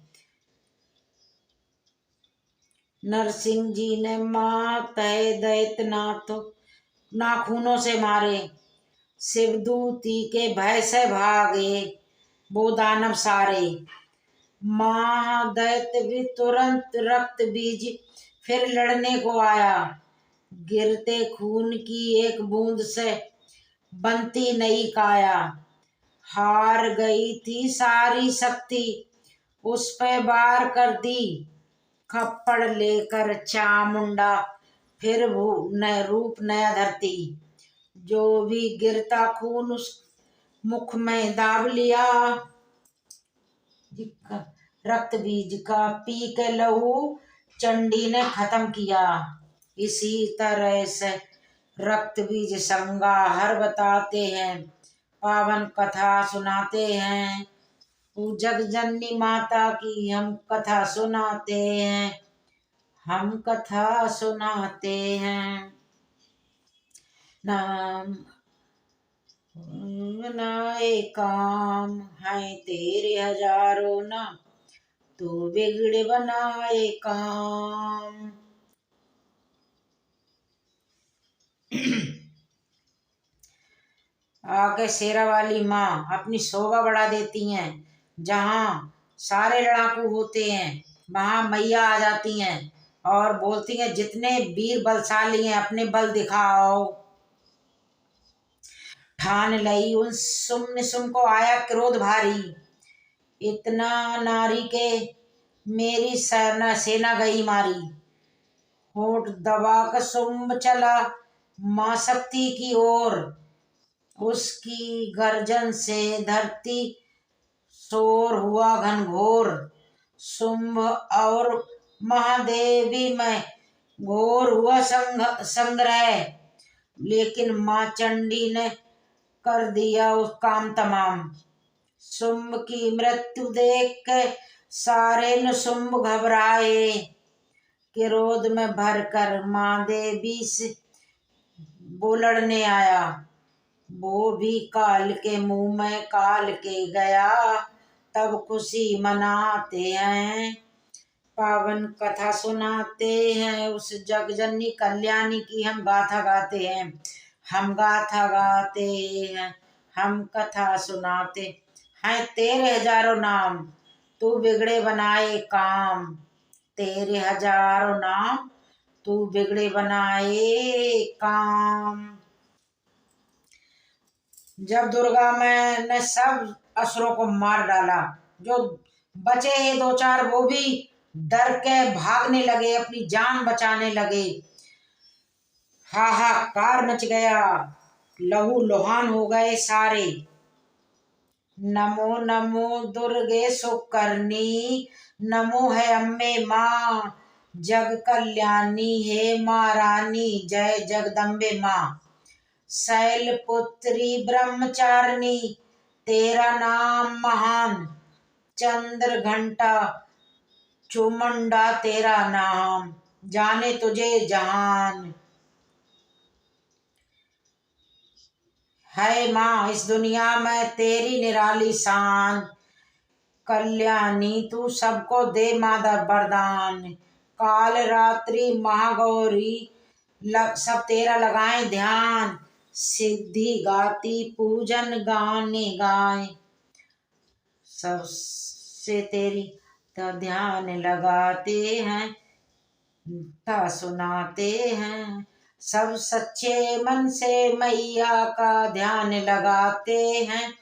नरसिंह जी ने माँ तय दैत्यनाथ नाखूनों से मारे। शिवदूती के भय से भागे वो दानव सारे। महादैत्य भी तुरंत रक्त बीज फिर लड़ने को आया। गिरते खून की एक बूंद से बनती नई काया। हार गई थी सारी शक्ति उस पे वार कर दी। खप्पड़ लेकर चामुंडा फिर वो नया रूप नया धरती। जो भी गिरता खून उस मुख में दाब लिया। रक्त बीज का पी के लहू चंडी ने खत्म किया। इसी तरह से रक्त बीज संगाहर बताते हैं, पावन कथा सुनाते हैं। वो जगजननी माता की हम कथा सुनाते हैं, हम कथा सुनाते हैं। नाम बनाए काम है तेरे हजारों नाम, तू बिगड़े बनाए काम। आके शेरा वाली माँ अपनी शोभा बढ़ा देती हैं। जहाँ सारे लड़ाकू होते हैं वहाँ मैया आ जाती हैं और बोलती हैं जितने वीर बलशाली हैं अपने बल दिखाओ। ठान लई उन सुम निसुम को आया क्रोध भारी। इतना नारी के मेरी सेना गई मारी। होठ दबा कर सुम्ब चला माँ शक्ति की ओर। उसकी गर्जन से धरती शोर हुआ घनघोर। शुंभ और महादेवी में घोर हुआ संग्रह। लेकिन माँ चंडी ने कर दिया उस काम तमाम। शुंभ की मृत्यु देख के सारे निशुंभ घबराए। क्रोध में भरकर माँ देवी से वो लड़ने आया। वो भी काल के मुंह में काल के गया, तब खुशी मनाते हैं, पावन कथा सुनाते हैं। उस जगजननी कल्याणी की हम गाथा गाते हैं, हम गाथा गाते हैं, हम कथा सुनाते हैं। तेरे हजारों नाम तू बिगड़े बनाए काम, तेरे हजारों नाम तू बिगड़े बनाए काम। जब दुर्गा मैंने सब असुरों को मार डाला, जो बचे हैं दो चार वो भी डर के भागने लगे, अपनी जान बचाने लगे। हाहाकार मच गया, लहू लुहान हो गए सारे। नमो नमो दुर्गे सुकरनी, नमो है अम्बे माँ जग कल्याणी, हे माँ रानी जय जगदम्बे माँ। शैलपुत्री ब्रह्मचारिणी तेरा नाम महान, चंद्र घंटा चुमुंडा तेरा नाम, जाने तुझे जहान। है माँ इस दुनिया में तेरी निराली शान, कल्याणी तू सबको दे माता वरदान। काल रात्रि महागौरी सब तेरा लगाए ध्यान, सिद्धि गाती पूजन गाने गाए। सबसे तेरी तो ध्यान लगाते हैं, कथा सुनाते हैं। सब सच्चे मन से मैया का ध्यान लगाते हैं,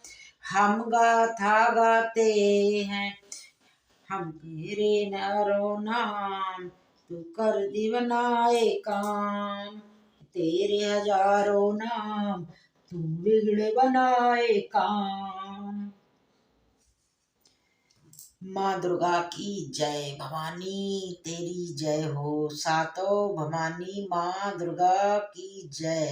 हम गाथा गाते हैं। हम तेरे नरो नाम तू कर दी बनाए काम, तेरे हजारों नाम तू बिगड़े बनाए काम। माँ दुर्गा की जय, भवानी तेरी जय हो, सातों भवानी माँ दुर्गा की जय।